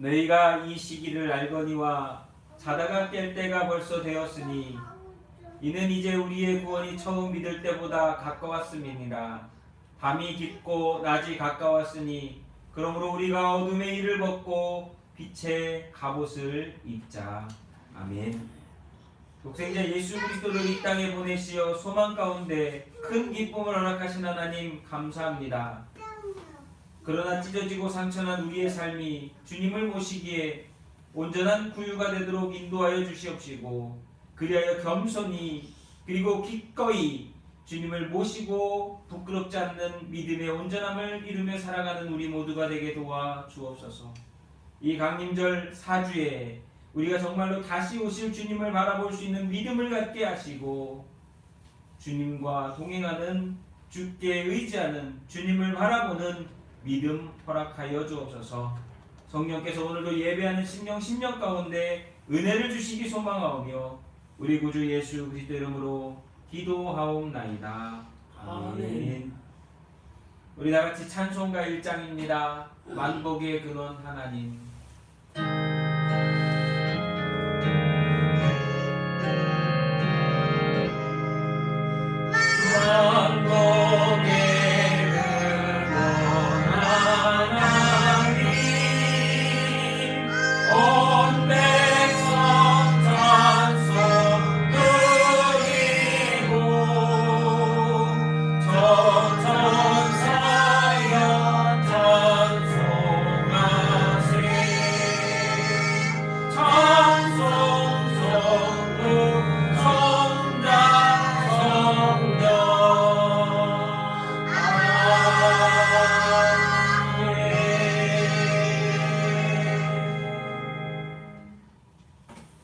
너희가 이 시기를 알거니와 자다가 깰 때가 벌써 되었으니 이는 이제 우리의 구원이 처음 믿을 때보다 가까웠음이니라. 밤이 깊고 낮이 가까웠으니 그러므로 우리가 어둠의 일을 벗고 빛의 갑옷을 입자. 아멘. 독생자 예수 그리스도를 이 땅에 보내시어 소망 가운데 큰 기쁨을 허락하신 하나님 감사합니다. 그러나 찢어지고 상처난 우리의 삶이 주님을 모시기에 온전한 구유가 되도록 인도하여 주시옵시고, 그리하여 겸손히 그리고 기꺼이 주님을 모시고 부끄럽지 않는 믿음의 온전함을 이루며 살아가는 우리 모두가 되게 도와 주옵소서. 이 강림절 4주에 우리가 정말로 다시 오실 주님을 바라볼 수 있는 믿음을 갖게 하시고, 주님과 동행하는, 주께 의지하는, 주님을 바라보는 믿음 허락하여 주옵소서. 성령께서 오늘도 예배하는 심령 가운데 은혜를 주시기 소망하오며 우리 구주 예수 그리스도 이름으로 기도하옵나이다. 아멘. 우리 다같이 찬송가 1장입니다. 만복의 근원 하나님. 만복의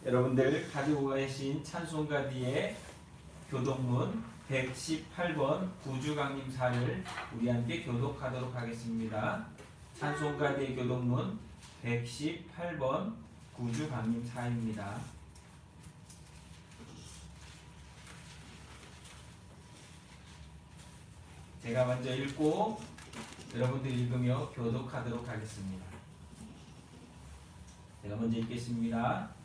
여러분들 가지고 계신 찬송가 뒤에 교독문 118번 구주강림사를 우리 함께 교독하도록 하겠습니다. 찬송가 뒤에 교독문 118번 구주강림사입니다. 제가 먼저 읽고 여러분들 읽으며 교독하도록 하겠습니다. 제가 먼저 읽겠습니다.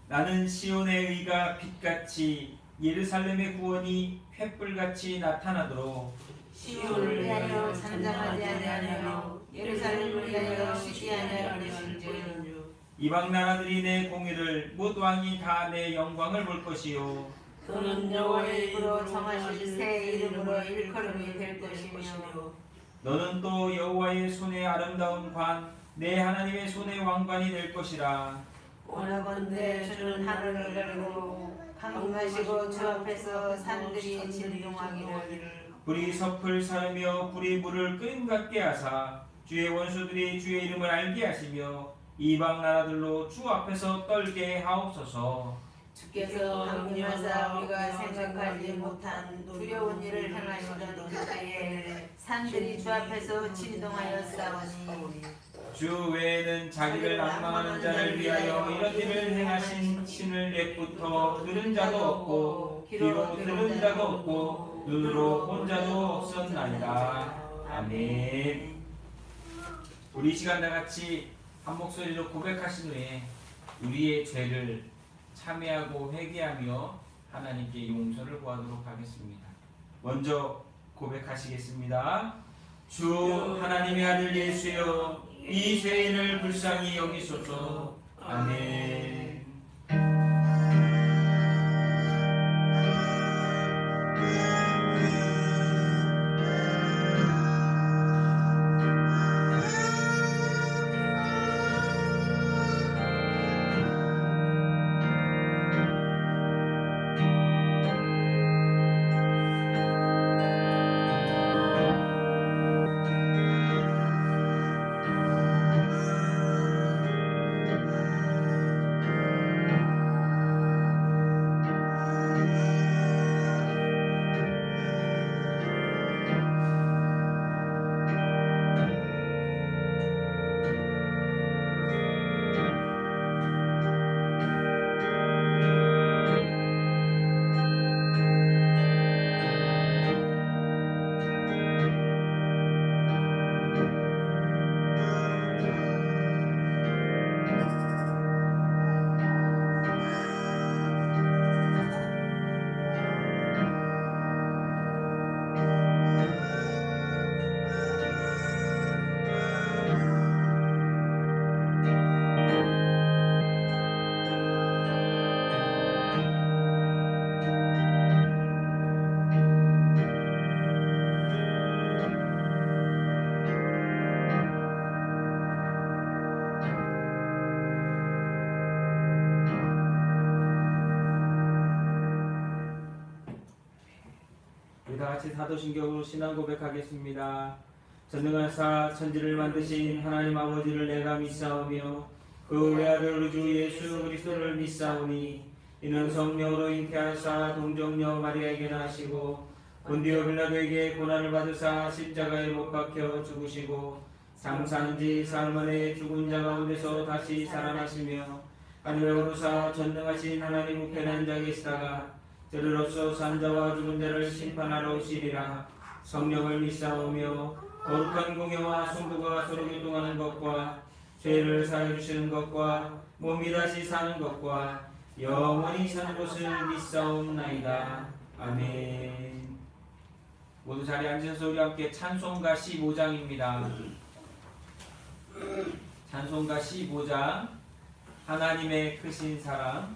나는 시온의 의가 빛같이 예루살렘의 구원이 횃불같이 나타나도록 시온을 위하여 잠잠하지 아니하며 예루살렘을 위하여 쉬지 아니하려는즉 이방 나라들이 내 공의를 못 왕이 다 내 영광을 볼 것이요 그는 여호와의 입으로 정하신 새 이름으로 일컬음이 될 것이며 너는 또 여호와의 손의 아름다운 관 내 하나님의 손의 왕관이 될 것이라. 원하건대 주는 하늘을 열고 강마시고 주 앞에서 산들이 진동하기를 불이 섭을 사르며 불이 물을 끓임 같게 하사 주의 원수들이 주의 이름을 알게 하시며 이방 나라들로 주 앞에서 떨게 하옵소서. 주께서 강림하사 우리가 생각하지 못한 두려운 일을 행하시던 그때에 산들이 주 앞에서 진동하여 싸우니 주 외에는 자기를 앙망하는 자를 위하여 이런 일을 행하신 신을 옛부터 들은 자도 없고 귀로 들은 자도 없고 눈으로 본 자도 없었나이다. 아멘. 우리 이 시간 다같이 한 목소리로 고백하신 후에 우리의 죄를 참회하고 회개하며 하나님께 용서를 구하도록 하겠습니다. 먼저 고백하시겠습니다. 주 하나님의 아들 예수여, 이 죄인을 불쌍히 여기소서. 아멘. 같이 사도신경으로 신앙 고백하겠습니다. 전능하사 천지를 만드신 하나님 아버지를 내가 믿사오며 그 외아들 우리 주 예수 그리스도를 믿사오니 이는 성령으로 잉태하사 동정녀 마리아에게 나시고 본디오 빌라도에게 고난을 받으사 십자가에 못 박혀 죽으시고 장사한 지 사흘 만에 죽은 자 가운데서 다시 살아나시며 하늘에 오르사 전능하신 하나님 우편에 앉아 계시다가 저리로서 산 자와 죽은 자를 심판하러 오시리라. 성령을 믿사오며 거룩한 공예와 성도가 서로 교통하는 것과 죄를 사해 주시는 것과 몸이 다시 사는 것과 영원히 사는 것을 믿사옵나이다. 아멘. 모두 자리에 앉으셔서 우리 함께 찬송가 15장입니다. 찬송가 15장 하나님의 크신 사랑.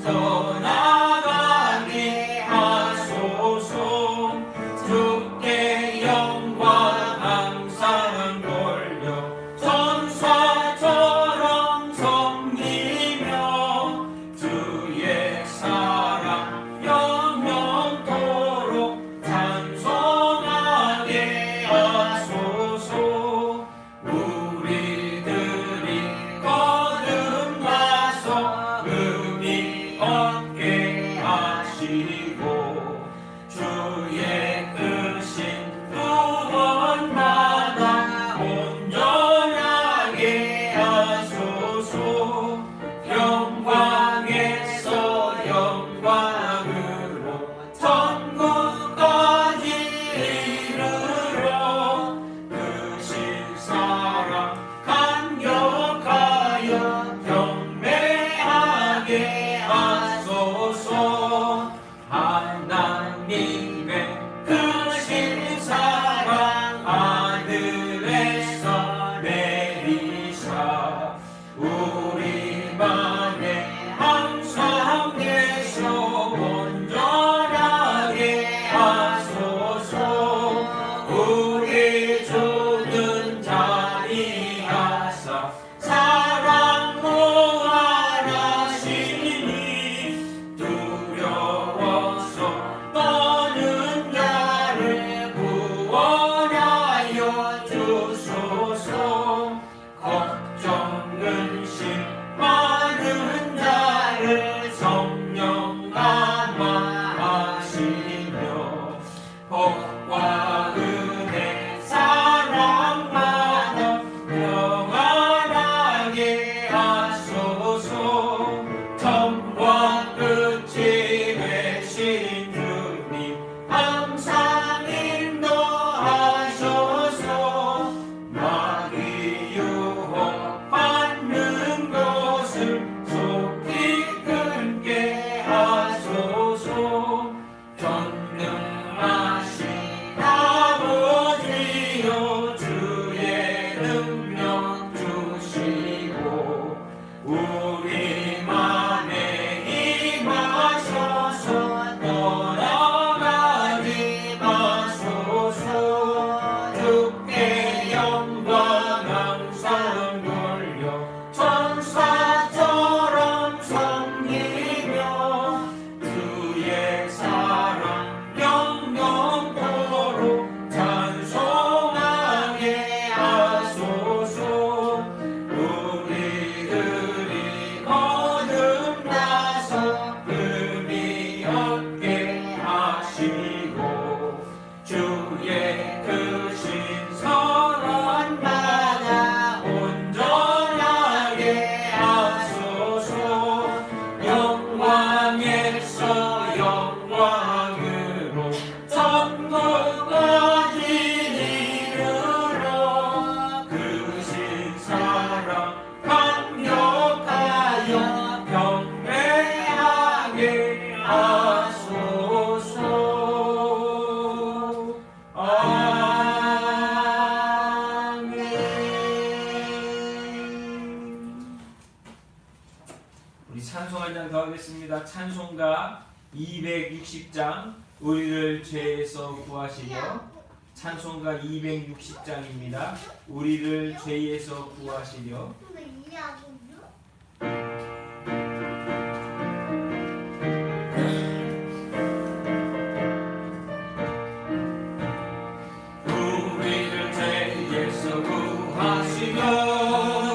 떠나가게 하소서. 아멘. 우리 찬송 한 장 더 하겠습니다. 찬송가 260장 우리를 죄에서 구하시려. 찬송가 260장입니다. 우리를 죄에서 구하시려. 우리를 죄에서 구하시려.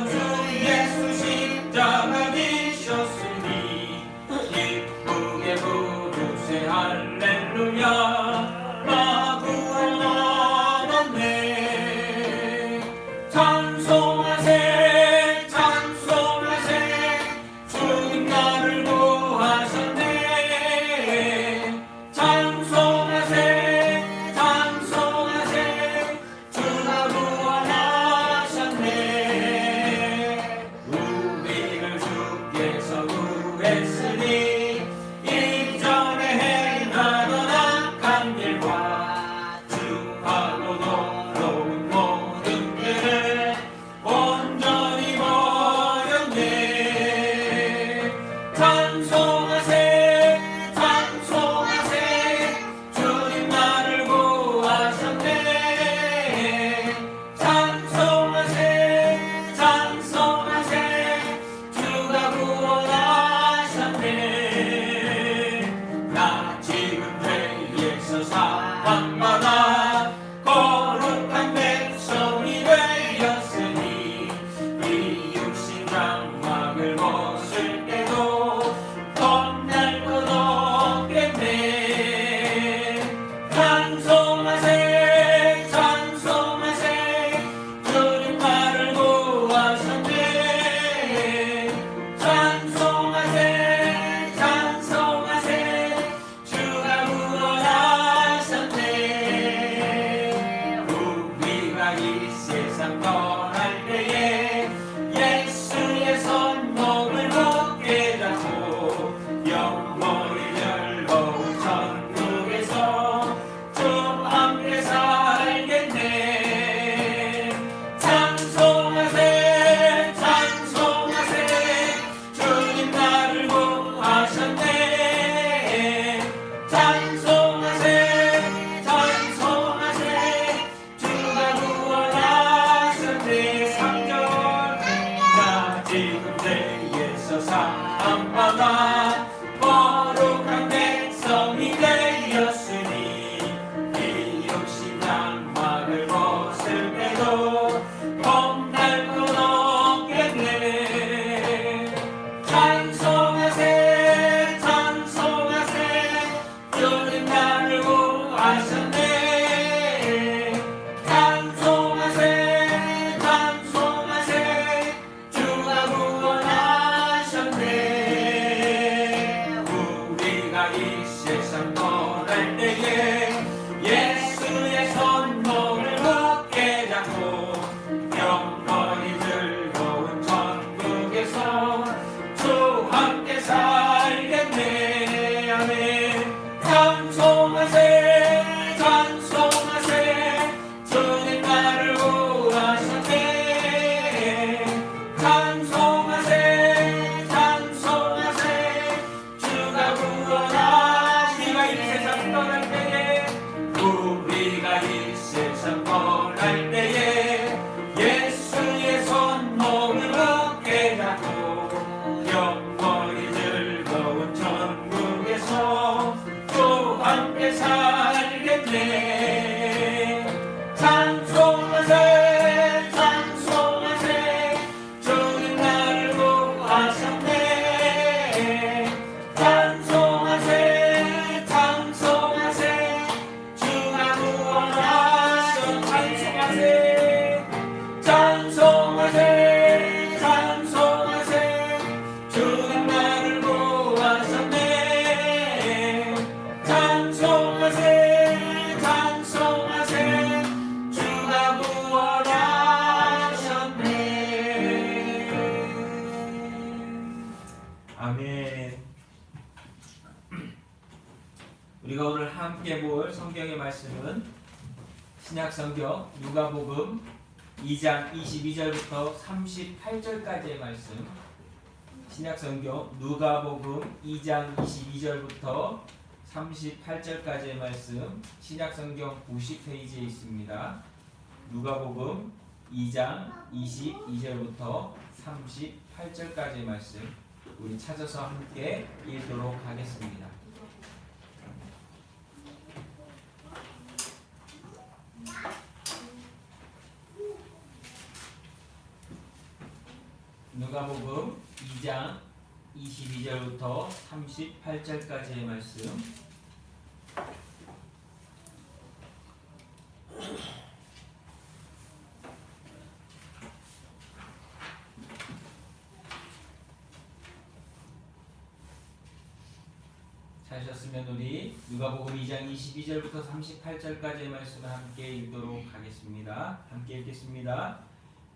주 예수 십자가 지셨으니 기쁘게 부르세 할렐루야. 나 구원 얻었네. 찬송하세 찬송하세 주님 나를 구하셨네. 찬송하세 찬송하세 주가 구원하셨네. 우리를 주께서 구했으니 이전에 행하던 악한 일과 주하고 더러운 모든 죄를 온전히 버렸네. 찬송하세 찬송하세 주님 나를 구하셨네. 찬송하세 찬송하세 주가 구원하셨네. 나 지금 죄에서 사함받아 거룩한 백성이 되었으니 이 육신 장막을 벗을 때도 겁날 것 없겠네. 찬송하세 찬송하세 주님 나를 구하셨네. 찬송하세 찬송하세 주가 구원하셨네. 우리가 이 세상 떠날 때에 예수의 손목을 굳게 잡고 영원히 즐거운 천국에서 주 함께 살겠네. 찬송하세 찬송하세 주님 나를 구하셨네. 찬송하세 찬송하세 주가 구원하셨네. 3절 나 지금 죄에서 사함받아 거룩한 백성이 되었으니 이 육신 장막을 벗을 때도 겁날 것 없겠네. 찬송하세 찬송하세 주님 나를 구하셨네. 찬송하세 찬송하세 주가 구원하셨네. 우리가 이 세상 떠날 때에 예수의 손목을 굳게 잡고 영원히 즐거운 천국에서 주 함께 살겠네. 아멘. 찬송하세 찬송하세 주님 나를 구하셨네. 찬송하세 찬송하세 주가 구원하시니가 이 세상 떠날 때에 우리가 이 세상 떠날 때에 예수의 손목을 굳게 잡고 영원히 즐거운 천국에서 주 함께 살겠네. 찬송하세 찬송하세 주님 나를 구하셨네. 찬송하세 찬송하세 주가 구원하셨네. 찬송하세 찬송하세 주님 나를 구하셨네. 찬송하세 찬송하세 우리가 오늘 함께 볼 성경의 말씀은 신약성경 누가복음 2장 22절부터 38절까지의 말씀. 신약성경 누가복음 2장 22절부터 38절까지의 말씀. 신약성경 90페이지에 있습니다. 누가복음 2장 22절부터 38절까지의 말씀. 우리 찾아서 함께 읽도록 하겠습니다. 누가복음 2장 22절부터 38절까지의 말씀. 찾으셨으면 우리 누가복음 2장 22절부터 38절까지의 말씀을 함께 읽도록 하겠습니다. 함께 읽겠습니다.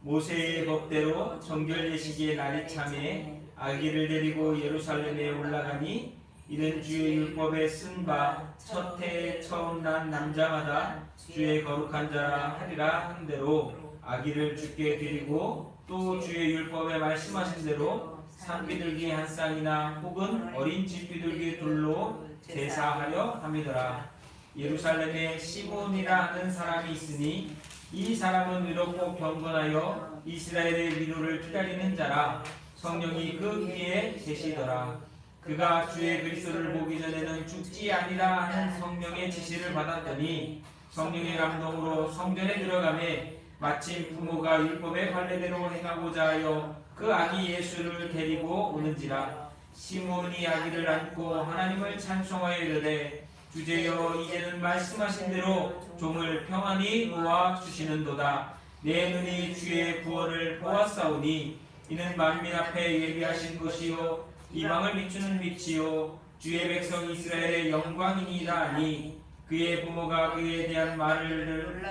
모세의 법대로 정결 예식의 날이 참에 아기를 데리고 예루살렘에 올라가니 이는 주의 율법에 쓴 바 첫 해에 처음 난 남자마다 주의 거룩한 자라 하리라 한 대로 아기를 주께 드리고 또 주의 율법에 말씀하신 대로 산비둘기 한 쌍이나 혹은 어린 집비둘기 둘로 제사하려 함이더라. 예루살렘에 시몬이라 하는 사람이 있으니 이 사람은 의롭고 경건하여 이스라엘의 위로를 기다리는 자라. 성령이 그 귀에 계시더라. 그가 주의 그리스도를 보기 전에는 죽지 아니라 하는 성령의 지시를 받았더니 성령의 감동으로 성전에 들어가매 마침 부모가 율법의 관례대로 행하고자 하여 그 아기 예수를 데리고 오는지라. 시몬이 아기를 안고 하나님을 찬송하여 이르되 주제여 이제는 말씀하신 대로 종을 평안히 놓아 주시는도다. 내 눈이 주의 구원을 보았사오니 이는 만민 앞에 예비하신 것이요 이방을 비추는 빛이요 주의 백성 이스라엘의 영광이니이다 하니 그의 부모가 그에 대한 말을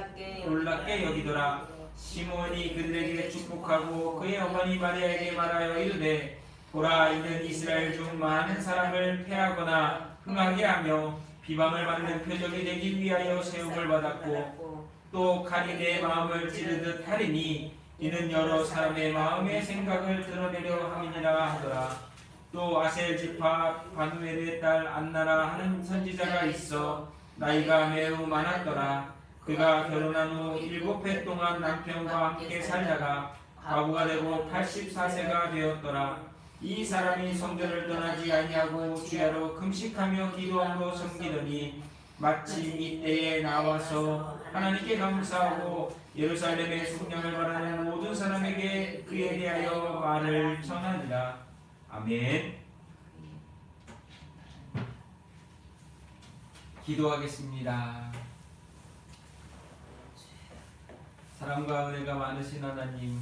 놀랍게 여기더라. 시몬이 그들에게 축복하고 그의 어머니 마리아에게 말하여 이르되 보라 이는 이스라엘 중 많은 사람을 패하거나 흥하게 하며 비방을 받는 표적이 되기 위하여 세움을 받았고 또 칼이 내 마음을 찌르듯 하리니 이는 여러 사람의 마음의 생각을 드러내려 함이니라 하더라. 또 아셀 지파 바누엘의 딸 안나라 하는 선지자가 있어 나이가 매우 많았더라. 그가 결혼한 후 7해 동안 남편과 함께 살다가 과부가 되고 84세가 되었더라. 이 사람이 성전을 떠나지 아니하고 주야로 금식하며 기도함으로 섬기더니 마침 이때에 나와서 하나님께 감사하고 예루살렘의 속량을 바라는 모든 사람에게 그에 대하여 말을 전하니라. 아멘. 기도하겠습니다. 사랑과 은혜가 많으신 하나님,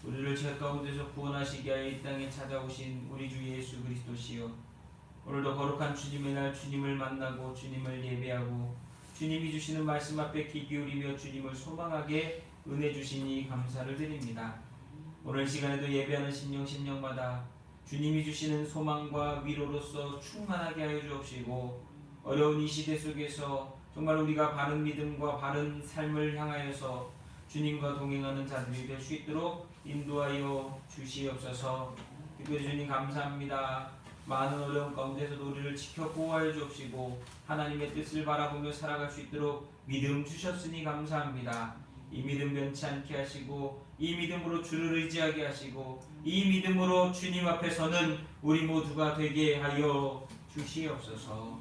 우리를 죄 가운데서 구원하시기 위하여 이 땅에 찾아오신 우리 주 예수 그리스도시여, 오늘도 거룩한 주님의 날 주님을 만나고 주님을 예배하고 주님이 주시는 말씀 앞에 귀 기울이며 주님을 소망하게 은혜 주시니 감사를 드립니다. 오늘 시간에도 예배하는 심령마다 주님이 주시는 소망과 위로로서 충만하게 하여 주옵시고 어려운 이 시대 속에서 정말 우리가 바른 믿음과 바른 삶을 향하여서 주님과 동행하는 자들이 될 수 있도록 인도하여 주시옵소서. 특별히 주님 감사합니다. 많은 어려움 가운데서도 우리를 지켜 보호하여 주옵시고 하나님의 뜻을 바라보며 살아갈 수 있도록 믿음 주셨으니 감사합니다. 이 믿음 변치 않게 하시고 이 믿음으로 주를 의지하게 하시고 이 믿음으로 주님 앞에 서는 우리 모두가 되게 하여 주시옵소서.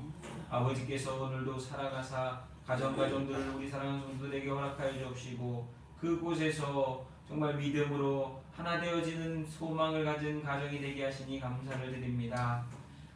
아버지께서 오늘도 살아가사 가정들을 우리 사랑하는 성도들에게 허락하여 주옵시고 그곳에서 정말 믿음으로 하나 되어지는 소망을 가진 가정이 되게 하시니 감사를 드립니다.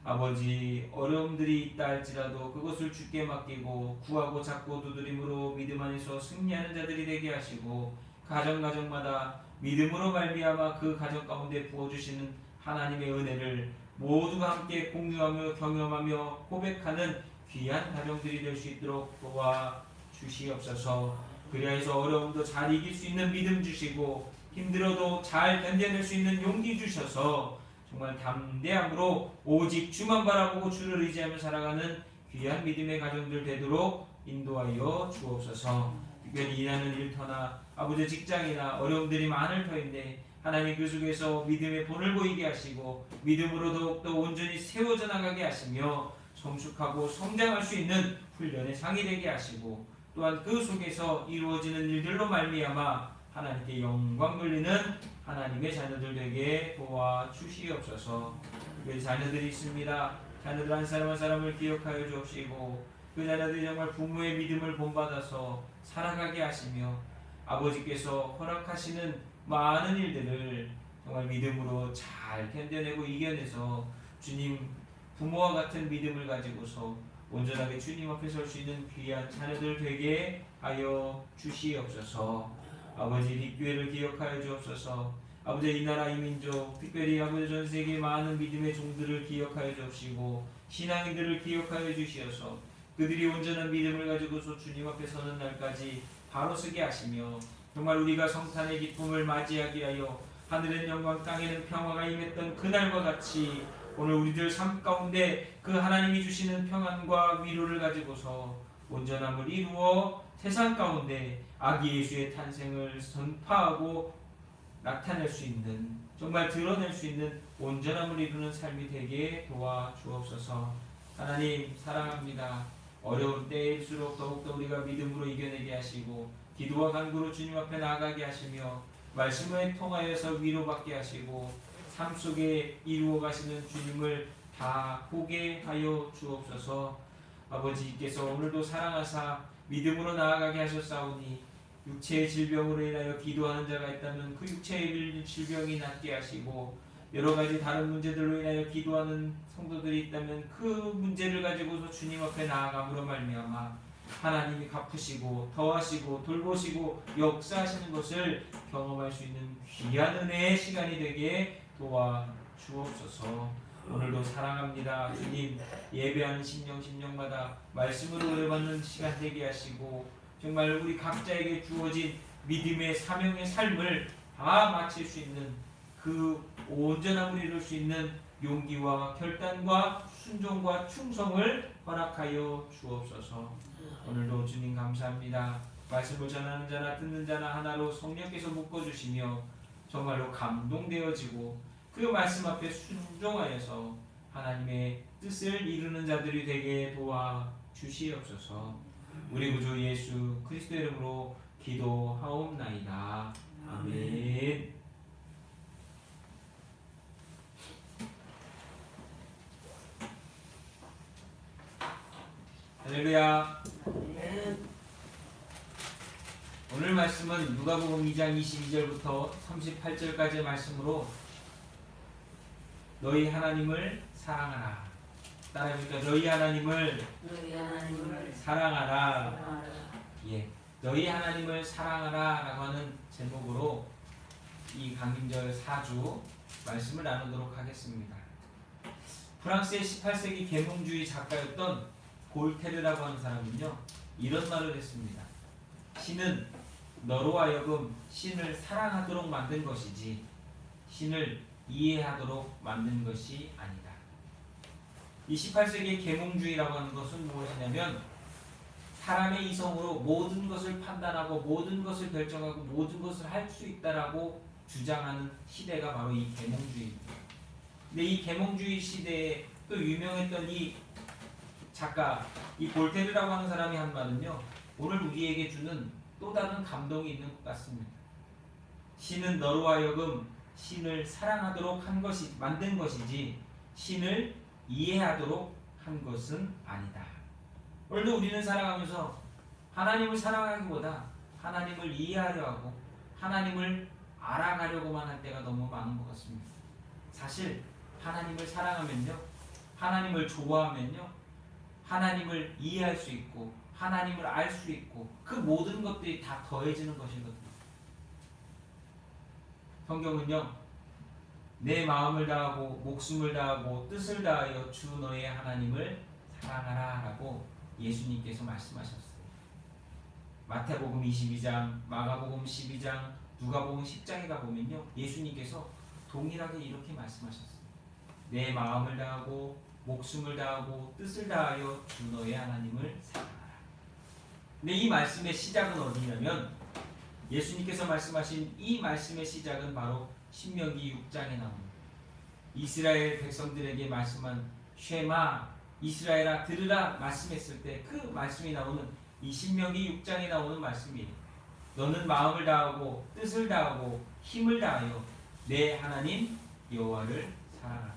아버지, 어려움들이 있다 할지라도 그것을 주께 맡기고 구하고 찾고 두드림으로 믿음 안에서 승리하는 자들이 되게 하시고 가정마다 믿음으로 말미암아 그 가정 가운데 부어주시는 하나님의 은혜를 모두가 함께 공유하며 경험하며 고백하는 귀한 가정들이 될 수 있도록 도와주시옵소서. 그리하여서 어려움도 잘 이길 수 있는 믿음 주시고 힘들어도 잘 견뎌낼 수 있는 용기 주셔서 정말 담대함으로 오직 주만 바라보고 주를 의지하며 살아가는 귀한 믿음의 가정들 되도록 인도하여 주옵소서. 특별히 일하는 일터나 아버지 직장이나 어려움들이 많을 터인데 하나님 그 속에서 믿음의 본을 보이게 하시고 믿음으로 더욱더 온전히 세워져 나가게 하시며 성숙하고 성장할 수 있는 훈련의 상이 되게 하시고 또한 그 속에서 이루어지는 일들로 말미암아 하나님께 영광 돌리는 하나님의 자녀들 되게 도와주시옵소서. 그 자녀들이 있습니다. 자녀들 한 사람 한 사람을 기억하여 주옵시고 그 자녀들이 정말 부모의 믿음을 본받아서 살아가게 하시며 아버지께서 허락하시는 많은 일들을 정말 믿음으로 잘 견뎌내고 이겨내서 주님 부모와 같은 믿음을 가지고서 온전하게 주님 앞에 설 수 있는 귀한 자녀들 되게 하여 주시옵소서. 아버지 립교회를 기억하여 주옵소서. 아버지 이 나라 이 민족 특별히 아버지 전 세계 많은 믿음의 종들을 기억하여 주옵시고 신앙인들을 기억하여 주시어서 그들이 온전한 믿음을 가지고서 주님 앞에 서는 날까지 바로 서게 하시며 정말 우리가 성탄의 기쁨을 맞이하게 하여 하늘의 영광 땅에는 평화가 임했던 그날과 같이 오늘 우리들 삶 가운데 그 하나님이 주시는 평안과 위로를 가지고서 온전함을 이루어 세상 가운데 아기 예수의 탄생을 선포하고 나타낼 수 있는 정말 드러낼 수 있는 온전함을 이루는 삶이 되게 도와주옵소서. 하나님 사랑합니다. 어려운 때일수록 더욱더 우리가 믿음으로 이겨내게 하시고 기도와 간구로 주님 앞에 나아가게 하시며 말씀을 통하여서 위로받게 하시고 삶 속에 이루어 가시는 주님을 다 보게 하여 주옵소서. 아버지께서 오늘도 사랑하사 믿음으로 나아가게 하셨사오니 육체의 질병으로 인하여 기도하는 자가 있다면 그 육체의 질병이 낫게 하시고 여러 가지 다른 문제들로 인하여 기도하는 성도들이 있다면 그 문제를 가지고서 주님 앞에 나아감으로 말미암아 하나님이 갚으시고 더하시고 돌보시고 역사하시는 것을 경험할 수 있는 귀한 은혜의 시간이 되게 도와주옵소서. 오늘도 사랑합니다. 주님 예배하는 심령마다 말씀으로 은혜받는 시간 되게 하시고 정말 우리 각자에게 주어진 믿음의 사명의 삶을 다 마칠 수 있는 그 온전함을 이룰 수 있는 용기와 결단과 순종과 충성을 허락하여 주옵소서. 오늘도 주님 감사합니다. 말씀을 전하는 자나 듣는 자나 하나로 성령께서 묶어주시며 정말로 감동되어지고 그 말씀 앞에 순종하여서 하나님의 뜻을 이루는 자들이 되게 도와주시옵소서. 우리 구주 예수 그리스도의 이름으로 기도하옵나이다. 아멘. 할렐루야. 오늘 말씀은 누가복음 2장 22절부터 38절까지의 말씀으로 너희 하나님을 사랑하라. 따라해보니까 너희 하나님을 사랑하라. 예, 너희 하나님을 사랑하라 라고 하는 제목으로 이 강림절 4주 말씀을 나누도록 하겠습니다. 프랑스의 18세기 계몽주의 작가였던 볼테르라고 하는 사람은요 이런 말을 했습니다. 신은 너로 하여금 신을 사랑하도록 만든 것이지 신을 이해하도록 만든 것이 아니다. 이 18세기의 계몽주의라고 하는 것은 무엇이냐면 사람의 이성으로 모든 것을 판단하고 모든 것을 결정하고 모든 것을 할 수 있다라고 주장하는 시대가 바로 이 계몽주의입니다. 근데 이 계몽주의 시대에 또 유명했던 이 작가 이 볼테르라고 하는 사람이 한 말은요 오늘 우리에게 주는 또 다른 감동이 있는 것 같습니다. 신은 너로 하여금 신을 사랑하도록 만든 것이지 신을 이해하도록 한 것은 아니다. 오늘도 우리는 살아가면서 하나님을 사랑하기보다 하나님을 이해하려 하고 하나님을 알아가려고만 할 때가 너무 많은 것 같습니다. 사실 하나님을 사랑하면요 하나님을 좋아하면요 하나님을 이해할 수 있고 하나님을 알 수 있고 그 모든 것들이 다 더해지는 것이거든요. 성경은요 내 마음을 다하고 목숨을 다하고 뜻을 다하여 주 너의 하나님을 사랑하라 라고 예수님께서 말씀하셨어요. 마태복음 22장, 마가복음 12장, 누가복음 10장에 가보면요 예수님께서 동일하게 이렇게 말씀하셨어요. 내 마음을 다하고 목숨을 다하고 뜻을 다하여 주 너의 하나님을 사랑하라. 근데 이 말씀의 시작은 어디냐면 예수님께서 말씀하신 이 말씀의 시작은 바로 신명기 6장에 나옵니다. 이스라엘 백성들에게 말씀한 쉐마 이스라엘아 들으라 말씀했을 때 그 말씀이 나오는 이 신명기 6장에 나오는 말씀이에요. 너는 마음을 다하고 뜻을 다하고 힘을 다하여 내 하나님 여호와를 사랑하라.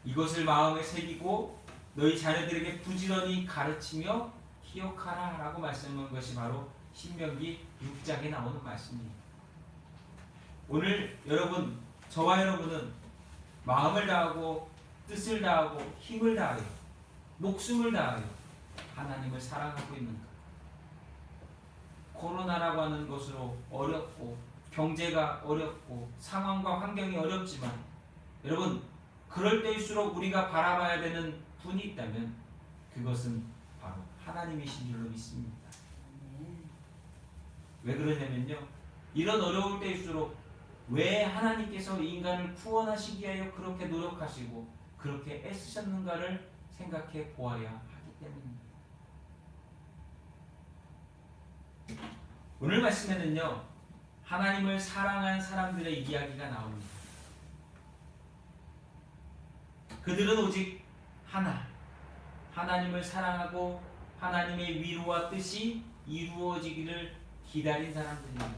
이것을 마음에 새기고 너희 자녀들에게 부지런히 가르치며 기억하라 라고 말씀한 것이 바로 신명기 6장에 나오는 말씀입니다. 오늘 여러분, 저와 여러분은 마음을 다하고 뜻을 다하고 힘을 다하여 목숨을 다하여 하나님을 사랑하고 있는가? 코로나라고 하는 것으로 어렵고 경제가 어렵고 상황과 환경이 어렵지만 여러분, 그럴 때일수록 우리가 바라봐야 되는 분이 있다면 그것은 바로 하나님이신 줄로 믿습니다. 왜 그러냐면요, 이런 어려울 때일수록 왜 하나님께서 인간을 구원하시기 위하여 그렇게 노력하시고 그렇게 애쓰셨는가를 생각해 보아야 하기 때문입니다. 오늘 말씀에는요, 하나님을 사랑한 사람들의 이야기가 나옵니다. 그들은 오직 하나님을 사랑하고 하나님의 위로와 뜻이 이루어지기를 기다린 사람들입니다.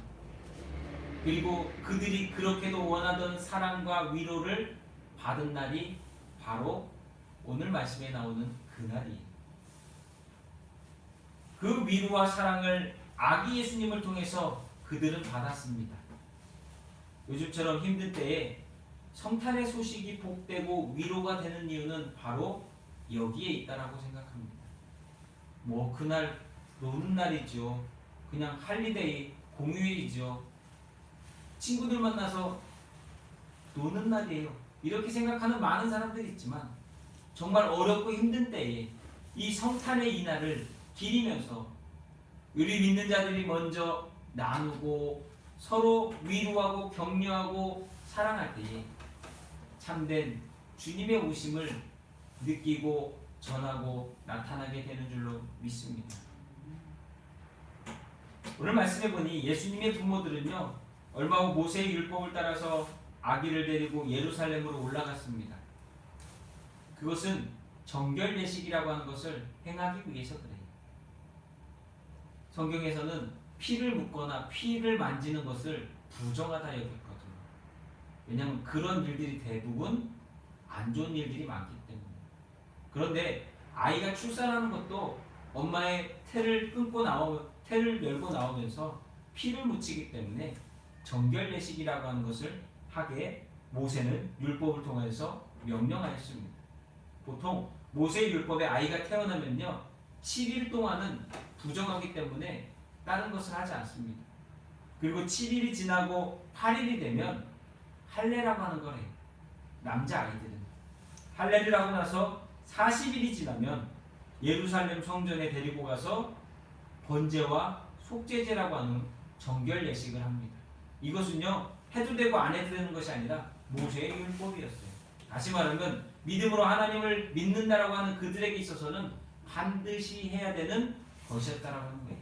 그리고 그들이 그렇게도 원하던 사랑과 위로를 받은 날이 바로 오늘 말씀에 나오는 그날이에요. 그 위로와 사랑을 아기 예수님을 통해서 그들은 받았습니다. 요즘처럼 힘든 때에 성탄의 소식이 복되고 위로가 되는 이유는 바로 여기에 있다라고 생각합니다. 뭐 그날 노는 날이죠. 그냥 할리데이, 공휴일이죠. 친구들 만나서 노는 날이에요. 이렇게 생각하는 많은 사람들이 있지만 정말 어렵고 힘든 때에 이 성탄의 이날을 기리면서 우리 믿는 자들이 먼저 나누고 서로 위로하고 격려하고 사랑할 때에 참된 주님의 오심을 느끼고 전하고 나타나게 되는 줄로 믿습니다. 오늘 말씀해 보니 예수님의 부모들은요, 얼마 후 모세의 율법을 따라서 아기를 데리고 예루살렘으로 올라갔습니다. 그것은 정결 예식이라고 하는 것을 행하기 위해서 그래요. 성경에서는 피를 묻거나 피를 만지는 것을 부정하다 여겼거든요. 왜냐하면 그런 일들이 대부분 안 좋은 일들이 많기 때문에. 그런데 아이가 출산하는 것도 엄마의 태를 열고 나오면서 피를 묻히기 때문에 정결 예식이라고 하는 것을 하게 모세는 율법을 통해서 명령하였습니다. 보통 모세의 율법에 아이가 태어나면요, 7일 동안은 부정하기 때문에 다른 것을 하지 않습니다. 그리고 7일이 지나고 8일이 되면 할례라고 하는 거래요. 남자아이들은 할례를 하고 나서 40일이 지나면 예루살렘 성전에 데리고 가서 번제와 속죄제라고 하는 정결 예식을 합니다. 이것은요, 해도 되고 안 해도 되는 것이 아니라 모세의 율법이었어요. 다시 말하면 믿음으로 하나님을 믿는다라고 하는 그들에게 있어서는 반드시 해야 되는 것이었다라고 하는 거예요.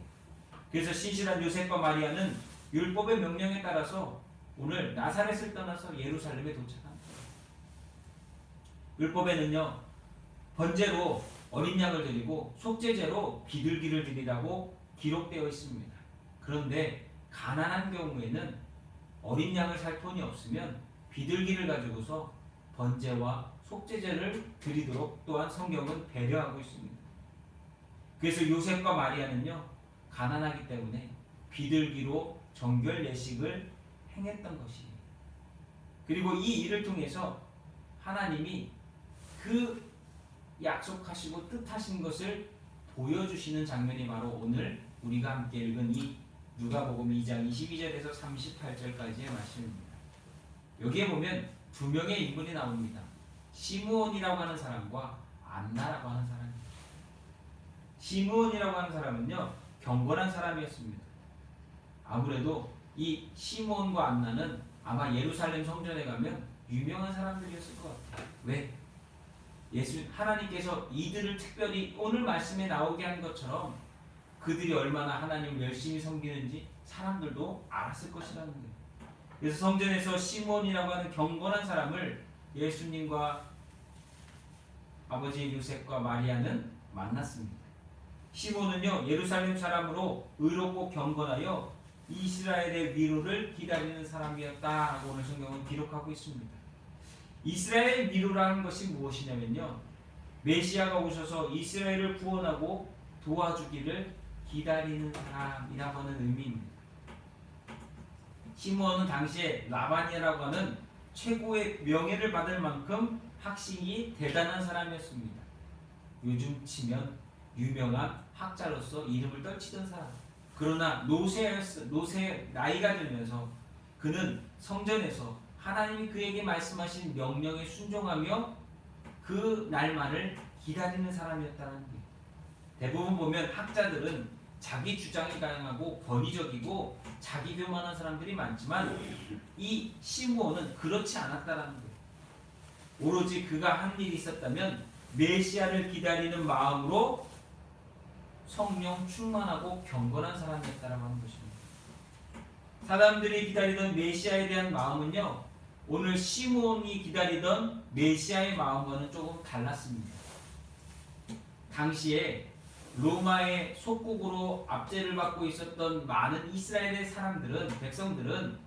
그래서 신실한 요셉과 마리아는 율법의 명령에 따라서 오늘 나사렛을 떠나서 예루살렘에 도착합니다. 율법에는요, 번제로 어린 양을 드리고 속죄제로 비둘기를 드리라고 기록되어 있습니다. 그런데 가난한 경우에는 어린 양을 살 돈이 없으면 비둘기를 가지고서 번제와 속죄제를 드리도록 또한 성경은 배려하고 있습니다. 그래서 요셉과 마리아는요, 가난하기 때문에 비둘기로 정결 예식을 행했던 것이에요. 그리고 이 일을 통해서 하나님이 그 약속하시고 뜻하신 것을 보여주시는 장면이 바로 오늘 우리가 함께 읽은 이 누가복음 2장 22절에서 38절까지의 말씀입니다. 여기에 보면 두 명의 인물이 나옵니다. 시므온이라고 하는 사람과 안나라고 하는 사람입니다. 시므온이라고 하는 사람은요, 경건한 사람이었습니다. 아무래도 이 시므온과 안나는 아마 예루살렘 성전에 가면 유명한 사람들이었을 것 같아요. 왜? 하나님께서 이들을 특별히 오늘 말씀에 나오게 한 것처럼 그들이 얼마나 하나님을 열심히 섬기는지 사람들도 알았을 것이라는 거예요. 그래서 성전에서 시몬이라고 하는 경건한 사람을 예수님과 아버지 요셉과 마리아는 만났습니다. 시몬은요, 예루살렘 사람으로 의롭고 경건하여 이스라엘의 위로를 기다리는 사람이었다라고 오늘 성경은 기록하고 있습니다. 이스라엘의 위로라는 것이 무엇이냐면요, 메시아가 오셔서 이스라엘을 구원하고 도와주기를 기다리는 사람이라고 하는 의미입니다. 시몬은 당시에 라반이라고 하는 최고의 명예를 받을 만큼 학식이 대단한 사람이었습니다. 요즘 치면 유명한 학자로서 이름을 떨치던 사람. 그러나 노세 나이가 들면서 그는 성전에서 하나님이 그에게 말씀하신 명령에 순종하며 그 날만을 기다리는 사람이었다는 거예요. 대부분 보면 학자들은 자기 주장이 강하고 권위적이고 자기 교만한 사람들이 많지만 이 시므온은 그렇지 않았다는 거예요. 오로지 그가 한 일이 있었다면 메시아를 기다리는 마음으로 성령 충만하고 경건한 사람이었다라고 하는 것입니다. 사람들이 기다리던 메시아에 대한 마음은요, 오늘 시므온이 기다리던 메시아의 마음과는 조금 달랐습니다. 당시에 로마의 속국으로 압제를 받고 있었던 많은 이스라엘의 백성들은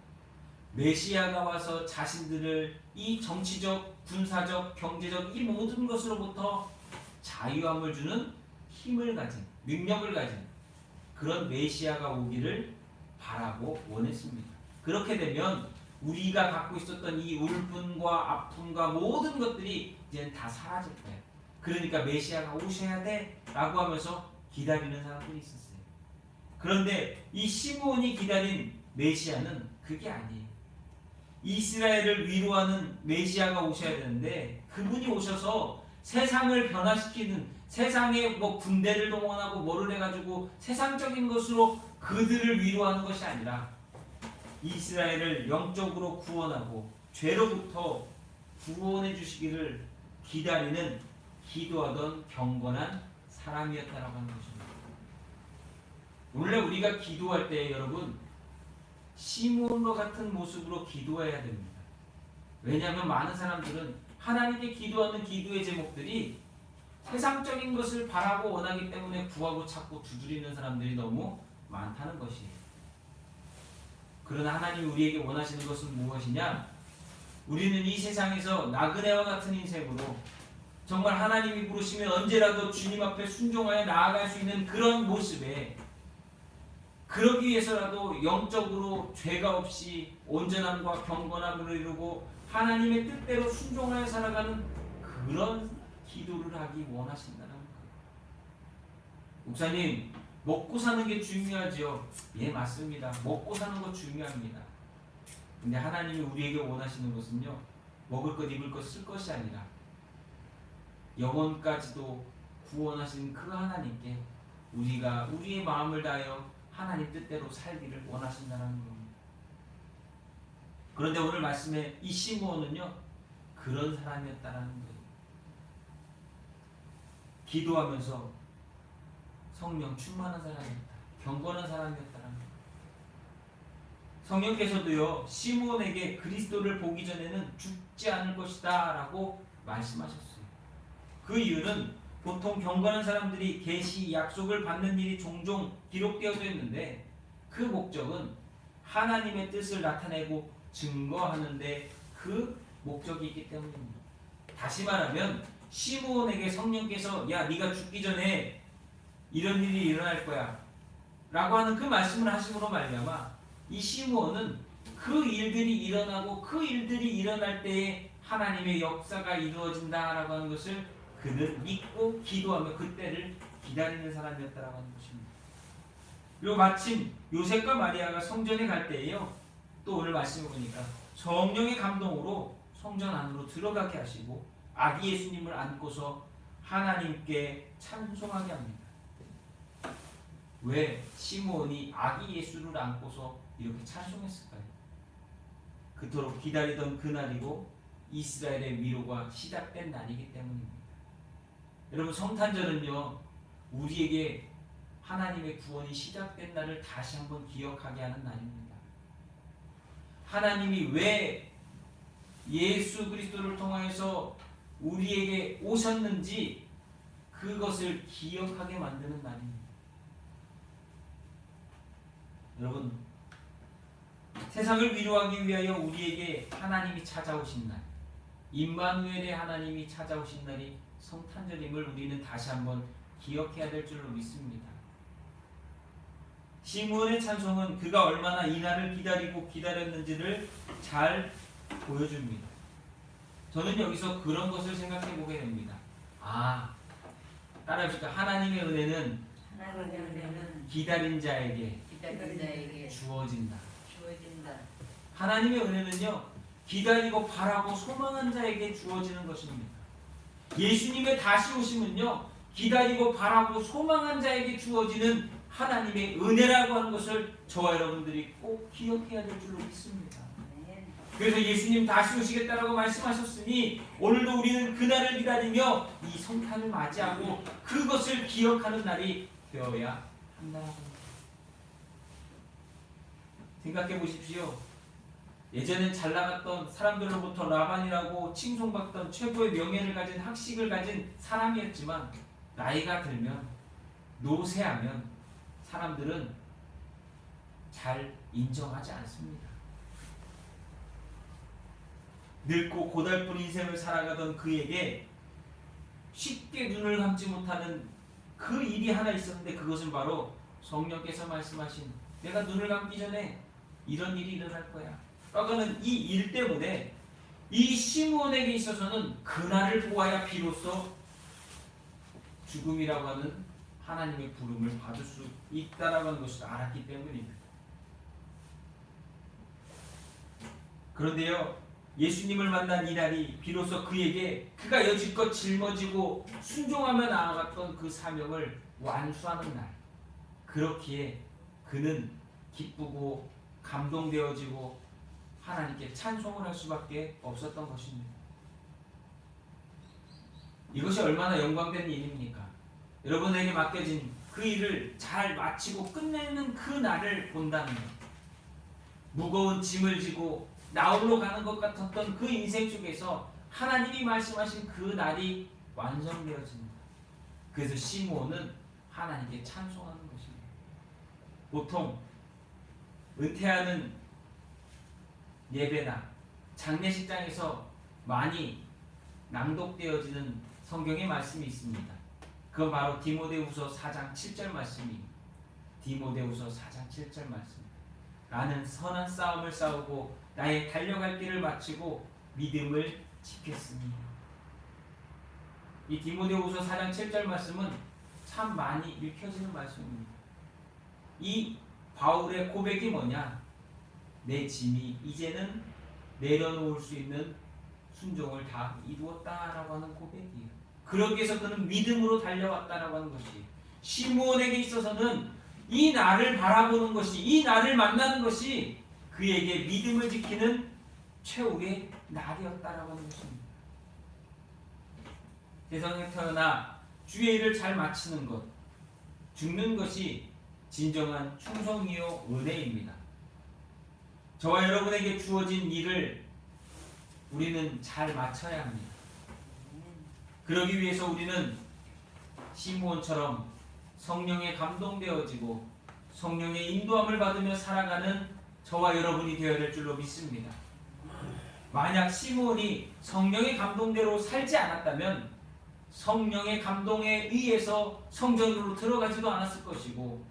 메시아가 와서 자신들을 이 정치적, 군사적, 경제적 이 모든 것으로부터 자유함을 주는 힘을 가진, 능력을 가진 그런 메시아가 오기를 바라고 원했습니다. 그렇게 되면 우리가 갖고 있었던 이 울분과 아픔과 모든 것들이 이제는 다 사라질 거예요. 그러니까 메시아가 오셔야 돼 라고 하면서 기다리는 사람들이 있었어요. 그런데 이 시므온이 기다린 메시아는 그게 아니에요. 이스라엘을 위로하는 메시아가 오셔야 되는데 그분이 오셔서 세상을 변화시키는, 세상에 뭐 군대를 동원하고 뭐를 해가지고 세상적인 것으로 그들을 위로하는 것이 아니라 이스라엘을 영적으로 구원하고 죄로부터 구원해 주시기를 기다리는, 기도하던 경건한 사람이었다라고 하는 것입니다. 원래 우리가 기도할 때 여러분 시므온과 같은 모습으로 기도해야 됩니다. 왜냐하면 많은 사람들은 하나님께 기도하는 기도의 제목들이 세상적인 것을 바라고 원하기 때문에 구하고 찾고 두드리는 사람들이 너무 많다는 것이에요. 그러나 하나님이 우리에게 원하시는 것은 무엇이냐? 우리는 이 세상에서 나그네와 같은 인생으로 정말 하나님이 부르시면 언제라도 주님 앞에 순종하여 나아갈 수 있는 그런 모습에, 그러기 위해서라도 영적으로 죄가 없이 온전함과 경건함을 이루고 하나님의 뜻대로 순종하여 살아가는 그런 기도를 하기 원하신다는 거예요. 목사님, 먹고 사는 게 중요하죠. 예, 맞습니다. 먹고 사는 거 중요합니다. 근데 하나님이 우리에게 원하시는 것은요, 먹을 것, 입을 것, 쓸 것이 아니라 영혼까지도 구원하신 그 하나님께 우리가 우리의 마음을 다하여 하나님 뜻대로 살기를 원하신다는 겁니다. 그런데 오늘 말씀에 이 시므온은요, 그런 사람이었다는 거예요. 기도하면서 성령 충만한 사람이었다, 경건한 사람이었다는 거예요. 성령께서도요, 시므온에게 그리스도를 보기 전에는 죽지 않을 것이다 라고 말씀하셨어요. 그 이유는 보통 경건한 사람들이 계시, 약속을 받는 일이 종종 기록되어져 있는데 그 목적은 하나님의 뜻을 나타내고 증거하는데 그 목적이 있기 때문입니다. 다시 말하면 시므온에게 성령께서 야, 네가 죽기 전에 이런 일이 일어날 거야 라고 하는 그 말씀을 하심으로 말미암아 이 시므온은 그 일들이 일어나고 그 일들이 일어날 때에 하나님의 역사가 이루어진다라고 하는 것을 그는 믿고 기도하며 그때를 기다리는 사람이었다라고 하는 것입니다. 그리고 마침 요셉과 마리아가 성전에 갈 때에요, 또 오늘 말씀을 보니까 성령의 감동으로 성전 안으로 들어가게 하시고 아기 예수님을 안고서 하나님께 찬송하게 합니다. 왜 시므온이 아기 예수를 안고서 이렇게 찬송했을까요? 그토록 기다리던 그날이고 이스라엘의 위로가 시작된 날이기 때문입니다. 여러분, 성탄절은요, 우리에게 하나님의 구원이 시작된 날을 다시 한번 기억하게 하는 날입니다. 하나님이 왜 예수 그리스도를 통하여서 우리에게 오셨는지 그것을 기억하게 만드는 날입니다. 여러분, 세상을 위로하기 위하여 우리에게 하나님이 찾아오신 날, 임마누엘의 하나님이 찾아오신 날이 성탄절임을 우리는 다시 한번 기억해야 될 줄로 믿습니다. 시므온의 찬송은 그가 얼마나 이 날을 기다리고 기다렸는지를 잘 보여줍니다. 저는 여기서 그런 것을 생각해 보게 됩니다. 따라합시다. 하나님의 은혜는 하나님의 은혜는 기다린 자에게 기다린 자에게 주어진다. 주어진다. 하나님의 은혜는요, 기다리고 바라고 소망한 자에게 주어지는 것입니다. 예수님의 다시 오심은요, 기다리고 바라고 소망한 자에게 주어지는 하나님의 은혜라고 하는 것을 저와 여러분들이 꼭 기억해야 될 줄로 믿습니다. 그래서 예수님 다시 오시겠다라고 말씀하셨으니 오늘도 우리는 그날을 기다리며 이 성탄을 맞이하고 그것을 기억하는 날이 되어야 한다고 합니다. 생각해 보십시오. 예전엔 잘 나갔던 사람들로부터 라반이라고 칭송받던 최고의 명예를 가진 학식을 가진 사람이었지만 나이가 들면, 노쇠하면 사람들은 잘 인정하지 않습니다. 늙고 고달픈 인생을 살아가던 그에게 쉽게 눈을 감지 못하는 그 일이 하나 있었는데, 그것은 바로 성령께서 말씀하신, 내가 눈을 감기 전에 이런 일이 일어날 거야 라고는 이 일 때문에 이 시므온에게 있어서는 그날을 보아야 비로소 죽음이라고 하는 하나님의 부름을 받을 수 있다라고 하는 것을 알았기 때문입니다. 그런데요, 예수님을 만난 이날이 비로소 그에게 그가 여지껏 짊어지고 순종하며 나아갔던 그 사명을 완수하는 날, 그렇기에 그는 기쁘고 감동되어지고 하나님께 찬송을 할 수밖에 없었던 것입니다. 이것이 얼마나 영광된 일입니까? 여러분에게 맡겨진 그 일을 잘 마치고 끝내는 그 날을 본다는 것, 무거운 짐을 지고 나홀로 가는 것 같았던 그 인생 속에서 하나님이 말씀하신 그 날이 완성되어집니다. 그래서 시므온은 하나님께 찬송하는 것입니다. 보통 은퇴하는 예배나 장례식장에서 많이 낭독되어지는 성경의 말씀이 있습니다. 그건 바로 디모데후서 4장 7절 말씀입니다. 디모데후서 4장 7절 말씀. 나는 선한 싸움을 싸우고 나의 달려갈 길을 마치고 믿음을 지켰으니. 이 디모데후서 4장 7절 말씀은 참 많이 읽혀지는 말씀입니다. 이 바울의 고백이 뭐냐? 내 짐이 이제는 내려놓을 수 있는 순종을 다 이루었다라고 하는 고백이에요. 그러기 위해서 그는 믿음으로 달려왔다라고 하는 것이, 시므온에게 있어서는 이 날을 바라보는 것이, 이 날을 만나는 것이 그에게 믿음을 지키는 최후의 날이었다라고 하는 것입니다. 세상에 태어나 주의 일을 잘 마치는 것, 죽는 것이 진정한 충성이요 은혜입니다. 저와 여러분에게 주어진 일을 우리는 잘 마쳐야 합니다. 그러기 위해서 우리는 시므온처럼 성령에 감동되어지고 성령의 인도함을 받으며 살아가는 저와 여러분이 되어야 될 줄로 믿습니다. 만약 시므온이 성령의 감동대로 살지 않았다면 성령의 감동에 의해서 성전으로 들어가지도 않았을 것이고,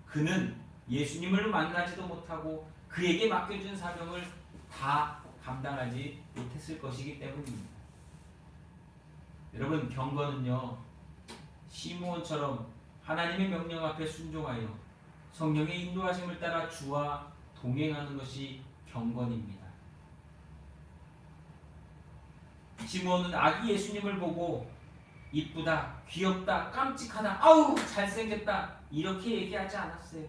그는 예수님을 만나지도 못하고 그에게 맡겨준 사명을 다 감당하지 못했을 것이기 때문입니다. 여러분, 경건은요, 시므온처럼 하나님의 명령 앞에 순종하여 성령의 인도하심을 따라 주와 동행하는 것이 경건입니다. 시므온은 아기 예수님을 보고 이쁘다, 귀엽다, 깜찍하다, 아우 잘생겼다 이렇게 얘기하지 않았어요.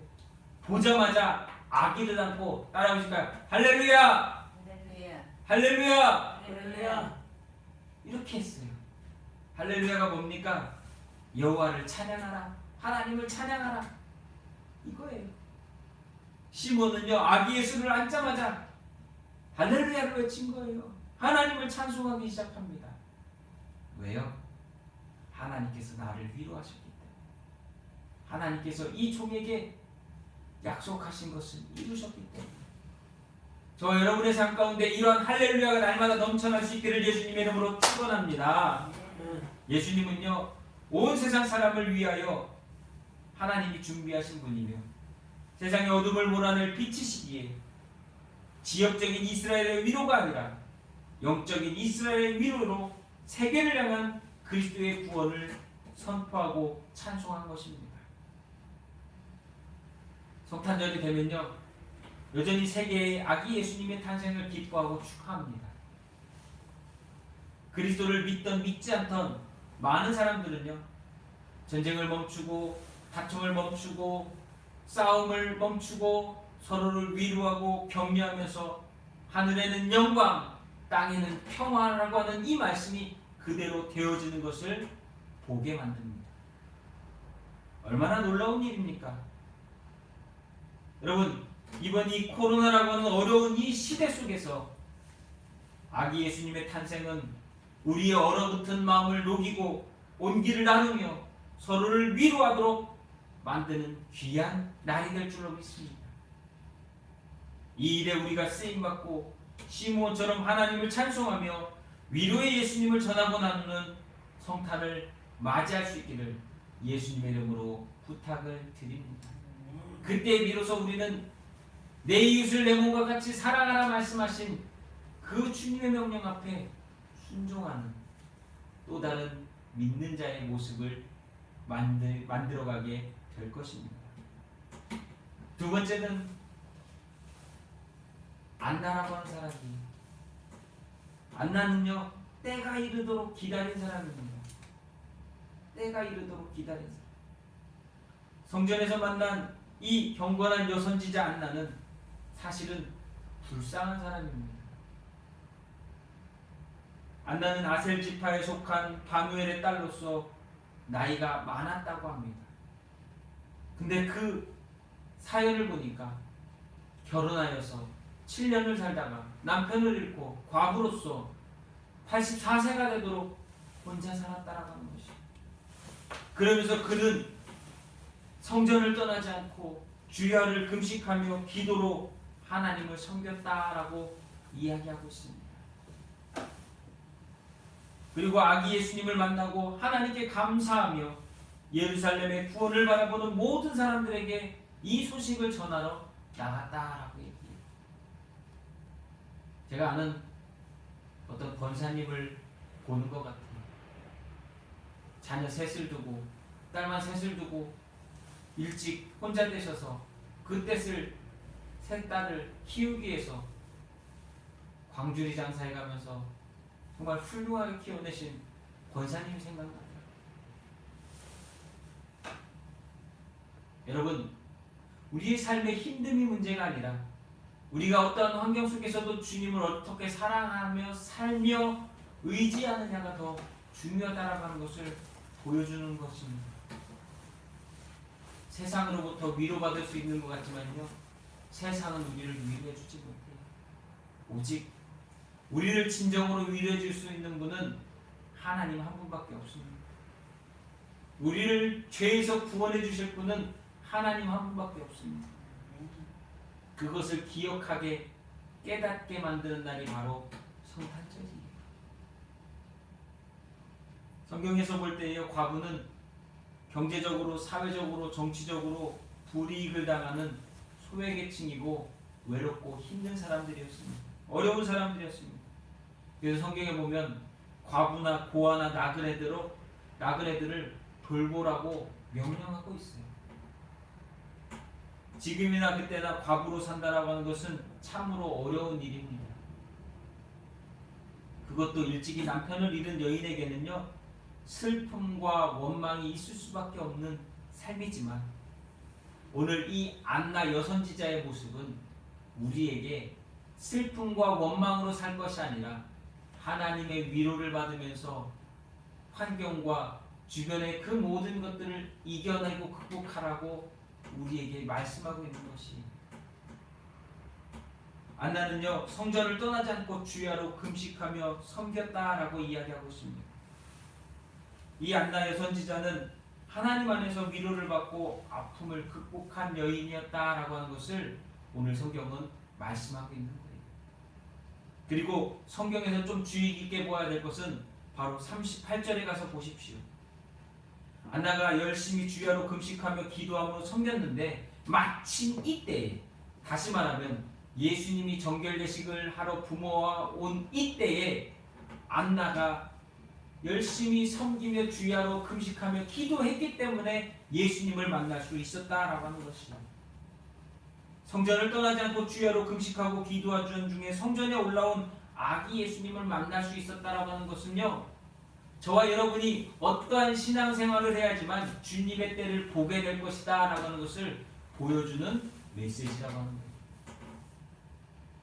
보자마자 아기를 안고 따라오실까요? 할렐루야! 할렐루야. 할렐루야! 할렐루야. 이렇게 했어요. 할렐루야가 뭡니까? 여호와를 찬양하라, 하나님을 찬양하라, 이거예요. 시몬은요 아기 예수를 앉자마자 할렐루야를 외친 거예요. 하나님을 찬송하기 시작합니다. 왜요? 하나님께서 나를 위로하셨기 때문에. 하나님께서 이 종에게 약속하신 것을 이루셨기 때문에. 저 여러분의 삶 가운데 이러한 할렐루야가 날마다 넘쳐날 수 있기를 예수님의 이름으로 축원합니다. 예수님은요 온 세상 사람을 위하여 하나님이 준비하신 분이며 세상의 어둠을 몰아낼 빛이시기에 지역적인 이스라엘의 위로가 아니라 영적인 이스라엘의 위로로 세계를 향한 그리스도의 구원을 선포하고 찬송한 것입니다. 성탄절이 되면요 여전히 세계의 아기 예수님의 탄생을 기뻐하고 축하합니다. 그리스도를 믿던 믿지 않던 많은 사람들은요 전쟁을 멈추고 다툼을 멈추고 싸움을 멈추고 서로를 위로하고 격려하면서 하늘에는 영광 땅에는 평화라고 하는 이 말씀이 그대로 되어지는 것을 보게 만듭니다. 얼마나 놀라운 일입니까? 여러분 이번 이 코로나라고 하는 어려운 이 시대 속에서 아기 예수님의 탄생은 우리의 얼어붙은 마음을 녹이고 온기를 나누며 서로를 위로하도록 만드는 귀한 날이 될 줄로 믿습니다. 이 일에 우리가 쓰임받고 시므온처럼 하나님을 찬송하며 위로의 예수님을 전하고 나누는 성탄을 맞이할 수 있기를 예수님의 이름으로 부탁을 드립니다. 그때 비로소 우리는 내 이웃을 내 몸과 같이 사랑하라 말씀하신 그 주님의 명령 앞에 순종하는 또 다른 믿는 자의 모습을 만들어가게 될 것입니다. 두 번째는 안나라고 하는 사람이 안나는요 때가 이르도록 기다린 사람입니다. 때가 이르도록 기다린 사람. 성전에서 만난 이 경건한 여선지자 안나는 사실은 불쌍한 사람입니다. 안나는 아셀 지파에 속한 바누엘의 딸로서 나이가 많았다고 합니다. 근데 그 사연을 보니까 결혼하여서 7년을 살다가 남편을 잃고 과부로서 84세가 되도록 혼자 살았다라고 하는 것이죠. 그러면서 그는 성전을 떠나지 않고 주야를 금식하며 기도로 하나님을 섬겼다라고 이야기하고 있습니다. 그리고 아기 예수님을 만나고 하나님께 감사하며 예루살렘의 구원을 바라보는 모든 사람들에게 이 소식을 전하러 나갔다라고 얘기해요. 제가 아는 어떤 권사님을 보는 것 같아요. 자녀 셋을 두고 딸만 셋을 두고 일찍 혼자 되셔서 그 셋을 세 딸을 키우기 위해서 광주리 장사해 가면서 정말 훌륭하게 키워내신 권사님이 생각나요. 여러분, 우리의 삶의 힘듦이 문제가 아니라 우리가 어떠한 환경 속에서도 주님을 어떻게 사랑하며 살며 의지하느냐가 더 중요하다라고 하는 것을 보여주는 것입니다. 세상으로부터 위로받을 수 있는 것 같지만요, 세상은 우리를 위로해주지 못해요. 오직 우리를 진정으로 위로해줄 수 있는 분은 하나님 한 분밖에 없습니다. 우리를 죄에서 구원해 주실 분은 하나님 한 분밖에 없습니다. 그것을 기억하게 깨닫게 만드는 날이 바로 성탄절이에요. 성경에서 볼 때에요, 과부는 경제적으로, 사회적으로, 정치적으로 불이익을 당하는 소외계층이고 외롭고 힘든 사람들이었습니다. 어려운 사람들이었습니다. 그래서 성경에 보면 과부나 고아나 나그네들을 돌보라고 명령하고 있어요. 지금이나 그때나 과부로 산다라고 하는 것은 참으로 어려운 일입니다. 그것도 일찍이 남편을 잃은 여인에게는요, 슬픔과 원망이 있을 수밖에 없는 삶이지만 오늘 이 안나 여선지자의 모습은 우리에게 슬픔과 원망으로 살 것이 아니라 하나님의 위로를 받으면서 환경과 주변의 그 모든 것들을 이겨내고 극복하라고 우리에게 말씀하고 있는 것이 안나는요 성전을 떠나지 않고 주야로 금식하며 섬겼다라고 이야기하고 있습니다. 이 안나의 선지자는 하나님 안에서 위로를 받고 아픔을 극복한 여인이었다라고 하는 것을 오늘 성경은 말씀하고 있는 거예요. 그리고 성경에서 좀 주의 깊게 보아야 될 것은 바로 38절에 가서 보십시오. 안나가 열심히 주야로 금식하며 기도함으로 섬겼는데 마침 이때에, 다시 말하면 예수님이 정결례식을 하러 부모와 온 이때에 안나가 열심히 섬기며 주야로 금식하며 기도했기 때문에 예수님을 만날 수 있었다라고 하는 것이죠. 성전을 떠나지 않고 주야로 금식하고 기도하던 중에 성전에 올라온 아기 예수님을 만날 수 있었다라고 하는 것은요, 저와 여러분이 어떠한 신앙생활을 해야지만 주님의 때를 보게 될 것이다 라고 하는 것을 보여주는 메시지라고 하는 거예요.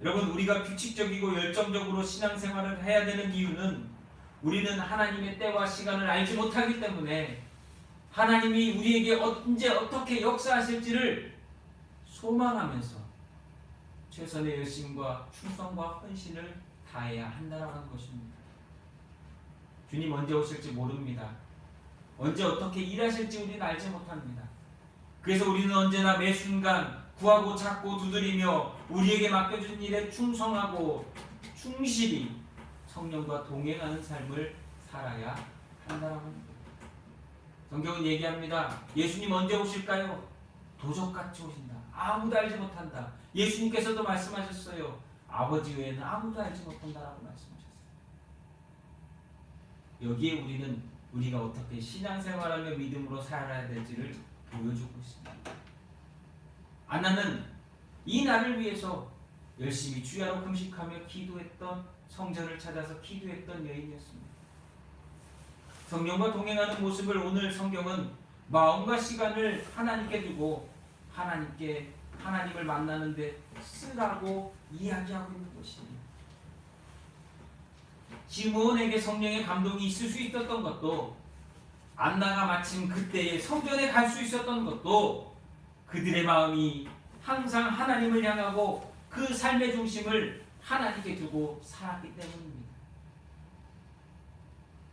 여러분, 우리가 규칙적이고 열정적으로 신앙생활을 해야 되는 이유는 우리는 하나님의 때와 시간을 알지 못하기 때문에 하나님이 우리에게 언제 어떻게 역사하실지를 소망하면서 최선의 열심과 충성과 헌신을 다해야 한다라고 하는 것입니다. 주님 언제 오실지 모릅니다. 언제 어떻게 일하실지 우리는 알지 못합니다. 그래서 우리는 언제나 매 순간 구하고 찾고 두드리며 우리에게 맡겨준 일에 충성하고 충실히 성령과 동행하는 삶을 살아야 한다라고 합니다. 성경은 얘기합니다. 예수님 언제 오실까요? 도적같이 오신다. 아무도 알지 못한다. 예수님께서도 말씀하셨어요. 아버지 외에는 아무도 알지 못한다라고 말씀하셨어요. 여기에 우리는 우리가 어떻게 신앙생활하며 믿음으로 살아야 될지를 보여주고 있습니다. 안나는 이 날을 위해서 열심히 주야로 금식하며 기도했던, 성전을 찾아서 기도했던 여인이었습니다. 성령과 동행하는 모습을 오늘 성경은 마음과 시간을 하나님께 두고 하나님을 만나는 데 쓰라고 이야기하고 있는 것입니다. 시므온에게 성령의 감동이 있을 수 있었던 것도, 안나가 마침 그때에 성전에 갈 수 있었던 것도 그들의 마음이 항상 하나님을 향하고 그 삶의 중심을 하나님께 두고 살았기 때문입니다.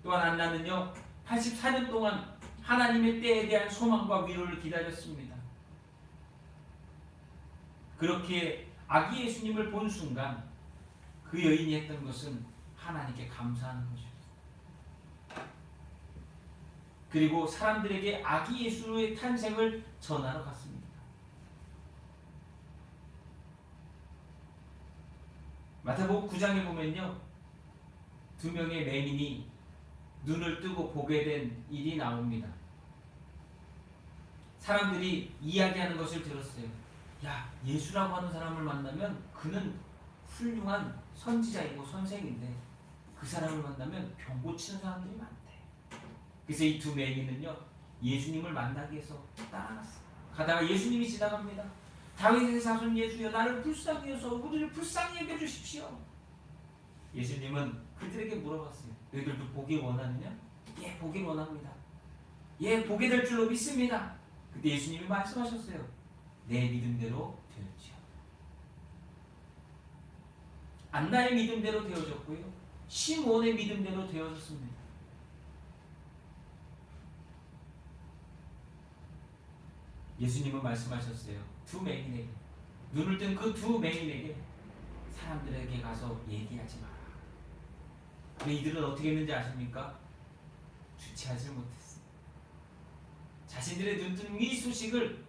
또한 안나는요 84년 동안 하나님의 때에 대한 소망과 위로를 기다렸습니다. 그렇게 아기 예수님을 본 순간 그 여인이 했던 것은 하나님께 감사하는 것이었어요. 그리고 사람들에게 아기 예수의 탄생을 전하러 갔습니다. 마태복음 9장에 보면요, 두 명의 맹인이 눈을 뜨고 보게 된 일이 나옵니다. 사람들이 이야기하는 것을 들었어요. 야, 예수라고 하는 사람을 만나면 그는 훌륭한 선지자이고 선생인데 그 사람을 만나면 병 고치는 사람들이 많대. 그래서 이 두 맹인은요 예수님을 만나기 위해서 따라갔어요. 가다가 예수님이 지나갑니다. 다윗의 자손 예수여, 나를 불쌍히 여서 우리를 불쌍히 여겨주십시오. 예수님은 그들에게 물어봤어요. 너희들도 보길 원하느냐? 예, 보길 원합니다. 예, 보게 될 줄로 믿습니다. 그때 예수님이 말씀하셨어요. 내 믿음대로 되었지요. 안나의 믿음대로 되어졌고요, 시므온의 믿음대로 되어졌습니다. 예수님은 말씀하셨어요. 두 맹인에게, 눈을 뜬 그 두 맹인에게 사람들에게 가서 얘기하지 마라. 근데 이들은 어떻게 했는지 아십니까? 주체하지 못했어요. 자신들의 눈뜬 이 소식을,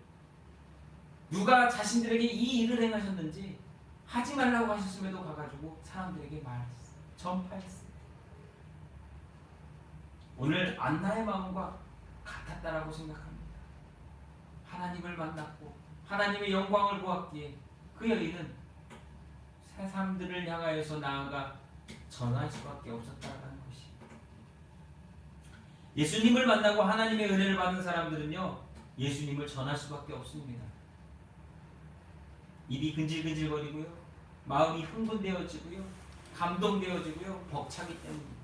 누가 자신들에게 이 일을 행하셨는지 하지 말라고 하셨음에도 가가지고 사람들에게 말했어요. 전파했어요. 오늘 안나의 마음과 같았다라고 생각합니다. 하나님을 만났고 하나님의 영광을 보았기에 그 여인은 사람들을 향하여서 나아가 전할 수밖에 없었다는 것이. 예수님을 만나고 하나님의 은혜를 받은 사람들은요 예수님을 전할 수밖에 없습니다. 입이 근질근질거리고요, 마음이 흥분되어지고요, 감동되어지고요, 벅차기 때문입니다.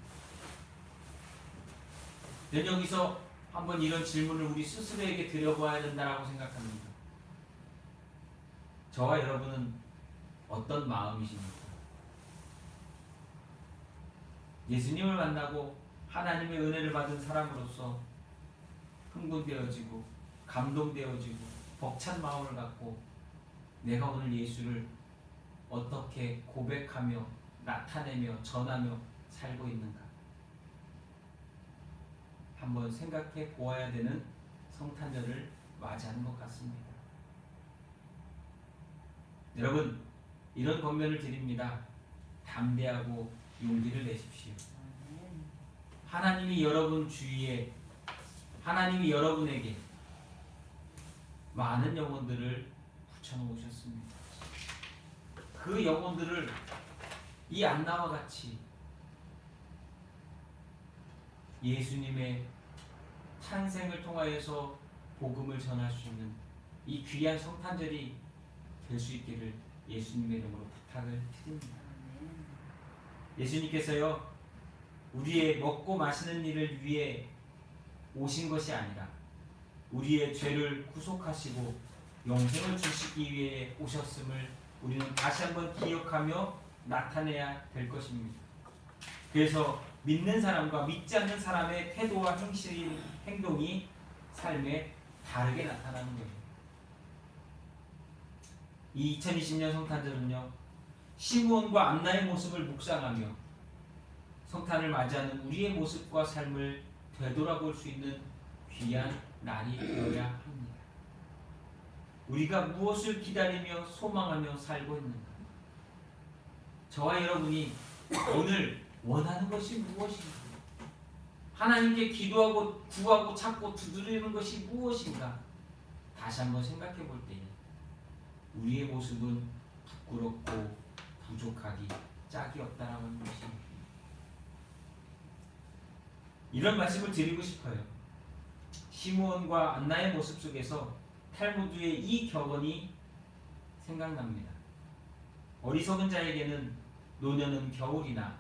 여기서 한번 이런 질문을 우리 스스로에게 드려보아야 된다고 생각합니다. 저와 여러분은 어떤 마음이십니까? 예수님을 만나고 하나님의 은혜를 받은 사람으로서 흥분되어지고 감동되어지고 벅찬 마음을 갖고 내가 오늘 예수를 어떻게 고백하며 나타내며 전하며 살고 있는가? 한번 생각해 보아야 되는 성탄절을 맞이하는 것 같습니다. 여러분, 이런 권면을 드립니다. 담대하고 용기를 내십시오. 하나님이 여러분 주위에, 하나님이 여러분에게 많은 영혼들을 붙여놓으셨습니다. 그 영혼들을 이 안나와 같이 예수님의 탄생을 통하여서 복음을 전할 수 있는 이 귀한 성탄절이 될 수 있기를 예수님의 이름으로 부탁을 드립니다. 예수님께서요, 우리의 먹고 마시는 일을 위해 오신 것이 아니라 우리의 죄를 구속하시고 영생을 주시기 위해 오셨음을 우리는 다시 한번 기억하며 나타내야 될 것입니다. 그래서 믿는 사람과 믿지 않는 사람의 태도와 행동이 삶에 다르게 나타나는 거예요. 이 2020년 성탄절은요, 시므온과 안나의 모습을 묵상하며 성탄을 맞이하는 우리의 모습과 삶을 되돌아볼 수 있는 귀한 날이 되어야 합니다. 우리가 무엇을 기다리며 소망하며 살고 있는가? 저와 여러분이 오늘 원하는 것이 무엇인가? 하나님께 기도하고 구하고 찾고 두드리는 것이 무엇인가? 다시 한번 생각해 볼 때 우리의 모습은 부끄럽고 부족하기 짝이 없다라고 하는 것입니다. 이런 말씀을 드리고 싶어요. 시므온과 안나의 모습 속에서 탈무드의 이 격언이 생각납니다. 어리석은 자에게는 노년은 겨울이나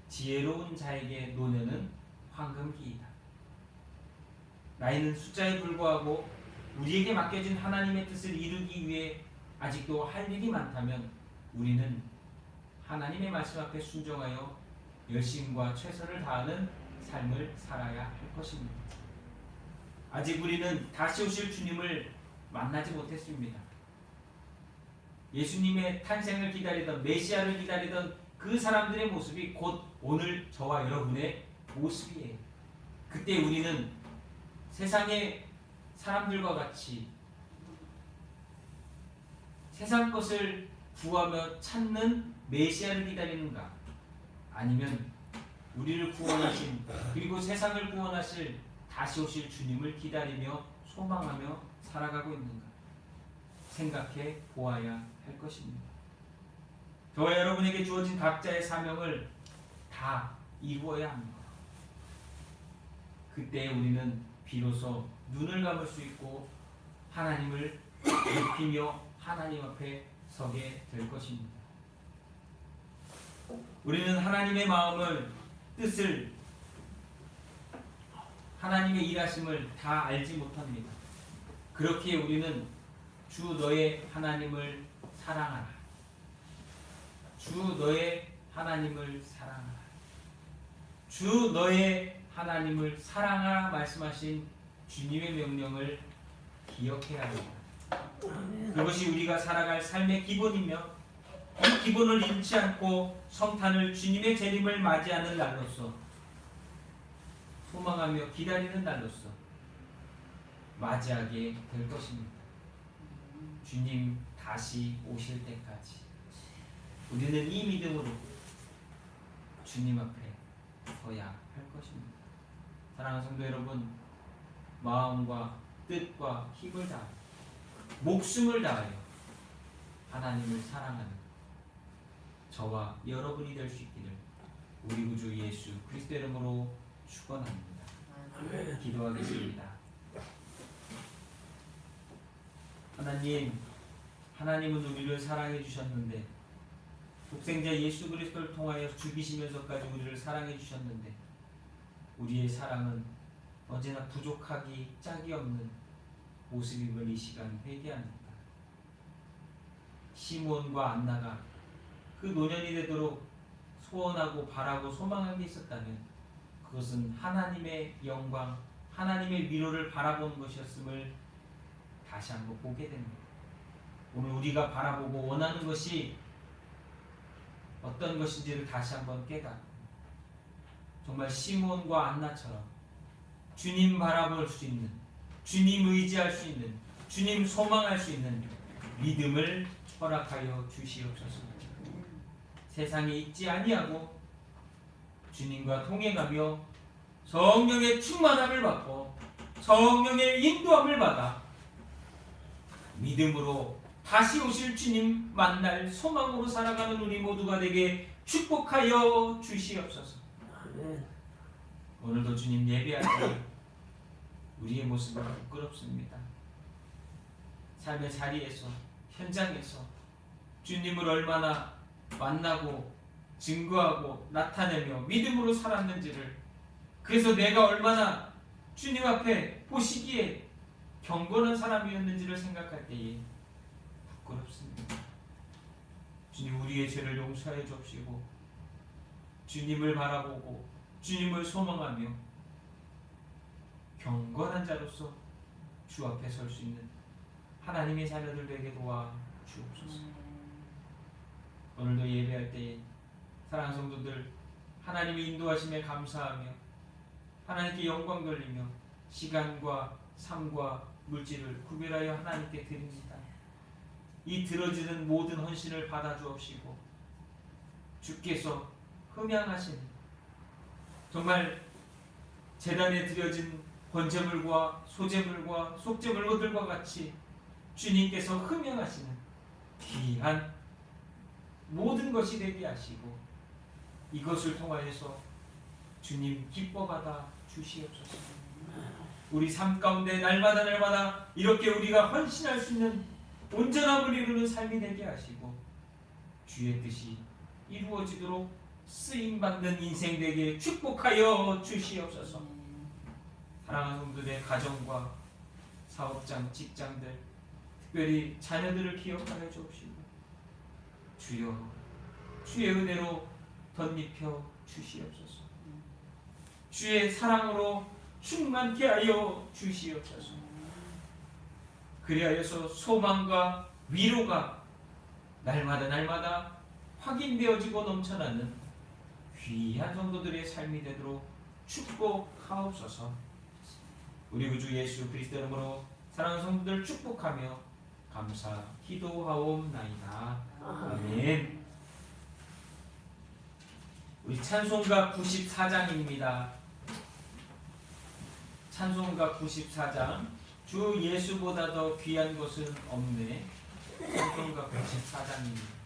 지혜로운 자에게 노년은 황금기이다. 나이는 숫자에 불과하고 우리에게 맡겨진 하나님의 뜻을 이루기 위해 아직도 할 일이 많다면 우리는 하나님의 말씀 앞에 순종하여 열심과 최선을 다하는 삶을 살아야 할 것입니다. 아직 우리는 다시 오실 주님을 만나지 못했습니다. 예수님의 탄생을 기다리던, 메시아를 기다리던 그 사람들의 모습이 곧 오늘 저와 여러분의 모습이에요. 그때 우리는 세상의 사람들과 같이 세상 것을 구하며 찾는 메시아를 기다리는가? 아니면 우리를 구원하신, 그리고 세상을 구원하실 다시 오실 주님을 기다리며 소망하며 살아가고 있는가? 생각해 보아야 할 것입니다. 저와 여러분에게 주어진 각자의 사명을 다 이루어야 합니다. 그때 우리는 비로소 눈을 감을 수 있고 하나님을 높이며 하나님 앞에 서게 될 것입니다. 우리는 하나님의 마음을, 뜻을, 하나님의 일하심을 다 알지 못합니다. 그렇기에 우리는 주 너의 하나님을 사랑하라. 주 너의 하나님을 사랑하라. 주 너의 하나님을 사랑하라 말씀하신 주님의 명령을 기억해야 합니다. 그것이 우리가 살아갈 삶의 기본이며 이 기본을 잃지 않고 성탄을 주님의 재림을 맞이하는 날로서 소망하며 기다리는 날로서 맞이하게 될 것입니다. 주님 다시 오실 때까지 우리는 이 믿음으로 주님 앞에 서야 할 것입니다. 사랑하는 성도 여러분, 마음과 뜻과 힘을 다하여 목숨을 다하여 하나님을 사랑하는 저와 여러분이 될 수 있기를 우리 구주 예수 그리스도 이름으로 축원합니다. 기도하겠습니다. 하나님은 우리를 사랑해 주셨는데 독생자 예수 그리스도를 통하여 죽이시면서까지 우리를 사랑해 주셨는데 우리의 사랑은 언제나 부족하기 짝이 없는 모습임을 이 시간 회개합니다. 시몬과 안나가 그 노년이 되도록 소원하고 바라고 소망한 게 있었다면 그것은 하나님의 영광, 하나님의 위로를 바라보는 것이었음을 다시 한번 보게 됩니다. 오늘 우리가 바라보고 원하는 것이 어떤 것인지를 다시 한번 깨닫고 정말 시몬과 안나처럼 주님 바라볼 수 있는, 주님 의지할 수 있는, 주님 소망할 수 있는 믿음을 허락하여 주시옵소서. 세상에 있지 아니하고 주님과 동행하며 성령의 충만함을 받고 성령의 인도함을 받아 믿음으로 다시 오실 주님 만날 소망으로 살아가는 우리 모두가 되게 축복하여 주시옵소서. 오늘도 주님 예배할 때 우리의 모습은 부끄럽습니다. 삶의 자리에서, 현장에서 주님을 얼마나 만나고 증거하고 나타내며 믿음으로 살았는지를, 그래서 내가 얼마나 주님 앞에 보시기에 경건한 사람이었는지를 생각할 때에 부끄럽습니다. 주님, 우리의 죄를 용서해 주옵시고 주님을 바라보고 주님을 소망하며 경건한 자로서 주 앞에 설 수 있는 하나님의 자녀들 되게 도와 주옵소서. 오늘도 예배할 때에 사랑하는 성도들 하나님의 인도하심에 감사하며 하나님께 영광 돌리며 시간과 삶과 물질을 구별하여 하나님께 드립니다. 이 들어지는 모든 헌신을 받아 주옵시고 주께서 흠양하시는 정말 제단에 드려진 번제물과 소제물과 속제물들과 같이 주님께서 흠양하시는 귀한 모든 것이 되게 하시고 이것을 통하여서 주님 기뻐받아 주시옵소서. 우리 삶 가운데 날마다 이렇게 우리가 헌신할 수 있는 온전함을 이루는 삶이 되게 하시고 주의 뜻이 이루어지도록 쓰임받는 인생 되게 축복하여 주시옵소서. 사랑하는 성도들의 가정과 사업장, 직장들, 특별히 자녀들을 기억하여 주옵시고 주여 주의 은혜로 덧입혀 주시옵소서. 주의 사랑으로 충만케 하여 주시옵소서. 그리하여서 소망과 위로가 날마다 확인되어지고 넘쳐나는 귀한 성도들의 삶이 되도록 축복하옵소서. 우리 구주 예수 그리스도 이름으로 사랑하는 성도들 축복하며 감사 기도하옵나이다. 아멘. 우리 찬송가 94장입니다. 찬송가 94장. 주 예수보다 더 귀한 것은 없네. 찬송가 94장입니다.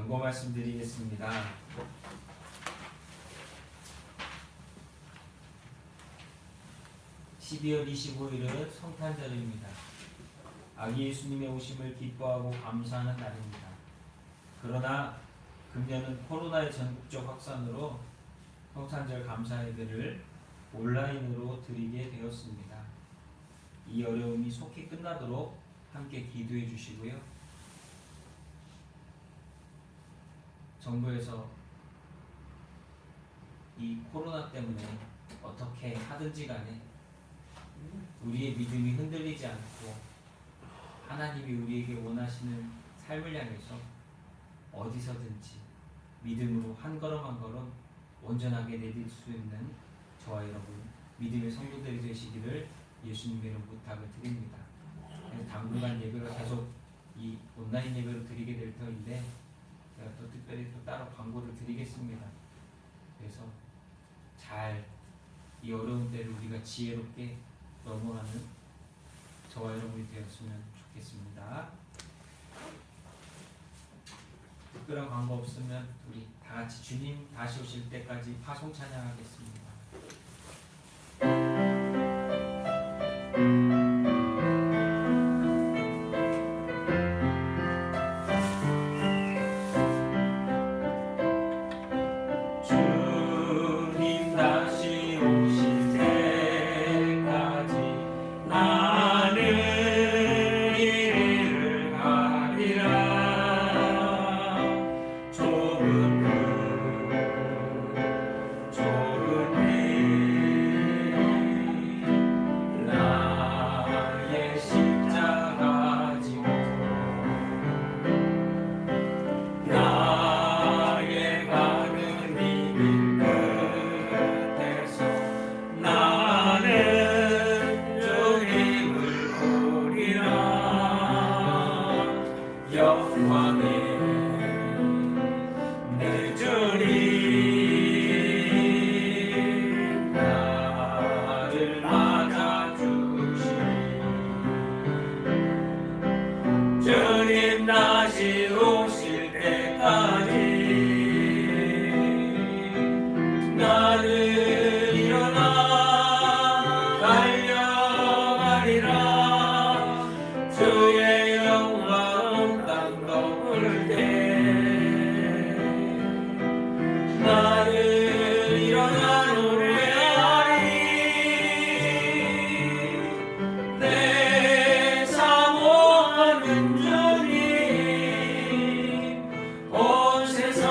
경고 말씀드리겠습니다. 12월 25일은 성탄절입니다. 아기 예수님의 오심을 기뻐하고 감사하는 날입니다. 그러나 금년은 코로나의 전국적 확산으로 성탄절 감사 예배를 온라인으로 드리게 되었습니다. 이 어려움이 속히 끝나도록 함께 기도해 주시고요. 정부에서 이 코로나 때문에 어떻게 하든지 간에 우리의 믿음이 흔들리지 않고 하나님이 우리에게 원하시는 삶을 향해서 어디서든지 믿음으로 한 걸음 한 걸음 온전하게 내딜 수 있는 저와 여러분 믿음의 성도들이 되시기를 예수님의 이름으로 부탁을 드립니다. 당분간 예배가 계속 이 온라인 예배로 드리게 될 터인데 제가 또 특별히 또 따로 광고를 드리겠습니다. 그래서 잘 이 어려운 때를 우리가 지혜롭게 넘어가는 저와 여러분이 되었으면 좋겠습니다. 특별한 광고 없으면 우리 다 같이 주님 다시 오실 때까지 파송 찬양하겠습니다. 주님 다시 오실 때까지 나는 이를 가리라. 좁은 길 나의 십자가 지고 나의 가는 이 길 끝에서 나는 주님을 보리라. 영광의 내 주님 나를 맞아주시니 주님 다시 오실 때까지 나는 일어나 달려가리라. 주의 영광 땅 덮을 때 나는 일어나 노래하리. 내 사모하는 주님 온 세상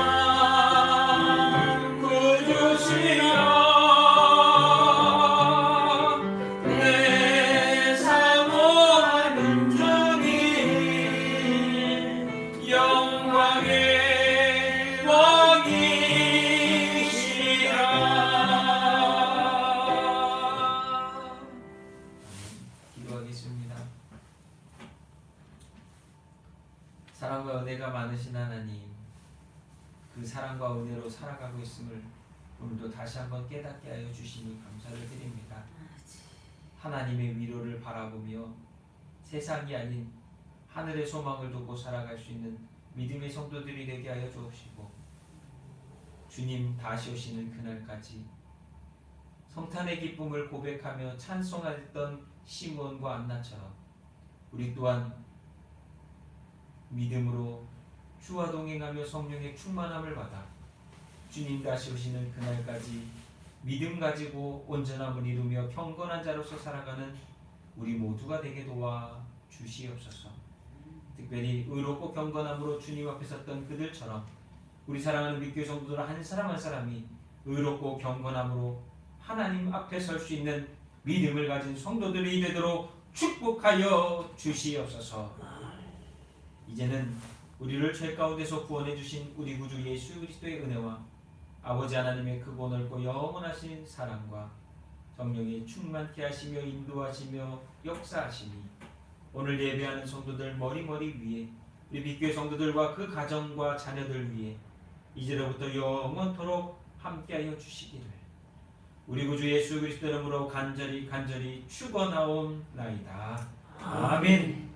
구주시여. 내 사모하는 주님 영광의 왕이시라. 기도하겠습니다. 사랑과 은혜가 많으신 하나님, 그 사랑과 은혜로 살아가고 있음을 오늘도 다시 한번 깨닫게 하여 주시니 감사를 드립니다. 하나님의 위로를 바라보며 세상이 아닌 하늘의 소망을 두고 살아갈 수 있는 믿음의 성도들이 되게 하여 주옵시고, 주님 다시 오시는 그날까지 성탄의 기쁨을 고백하며 찬송하던 시므온과 안나처럼 우리 또한 믿음으로 주와 동행하며 성령의 충만함을 받아 주님 다시 오시는 그날까지 믿음 가지고 온전함을 이루며 경건한 자로서 살아가는 우리 모두가 되게 도와 주시옵소서. 특별히 의롭고 경건함으로 주님 앞에 섰던 그들처럼 우리 사랑하는 믿교의 성도들 한 사람 한 사람이 의롭고 경건함으로 하나님 앞에 설 수 있는 믿음을 가진 성도들이 되도록 축복하여 주시옵소서. 이제는 우리를 죄 가운데서 구원해 주신 우리 구주 예수 그리스도의 은혜와 아버지 하나님의 크고 넓고 영원하신 사랑과 성령이 충만케 하시며 인도하시며 역사하시니 오늘 예배하는 성도들 머리머리 위에 우리 빛교회 성도들과 그 가정과 자녀들 위에 이제로부터 영원토록 함께하여 주시기를 우리 구주 예수 그리스도 이름으로 간절히 축원하옵나이다. 아멘.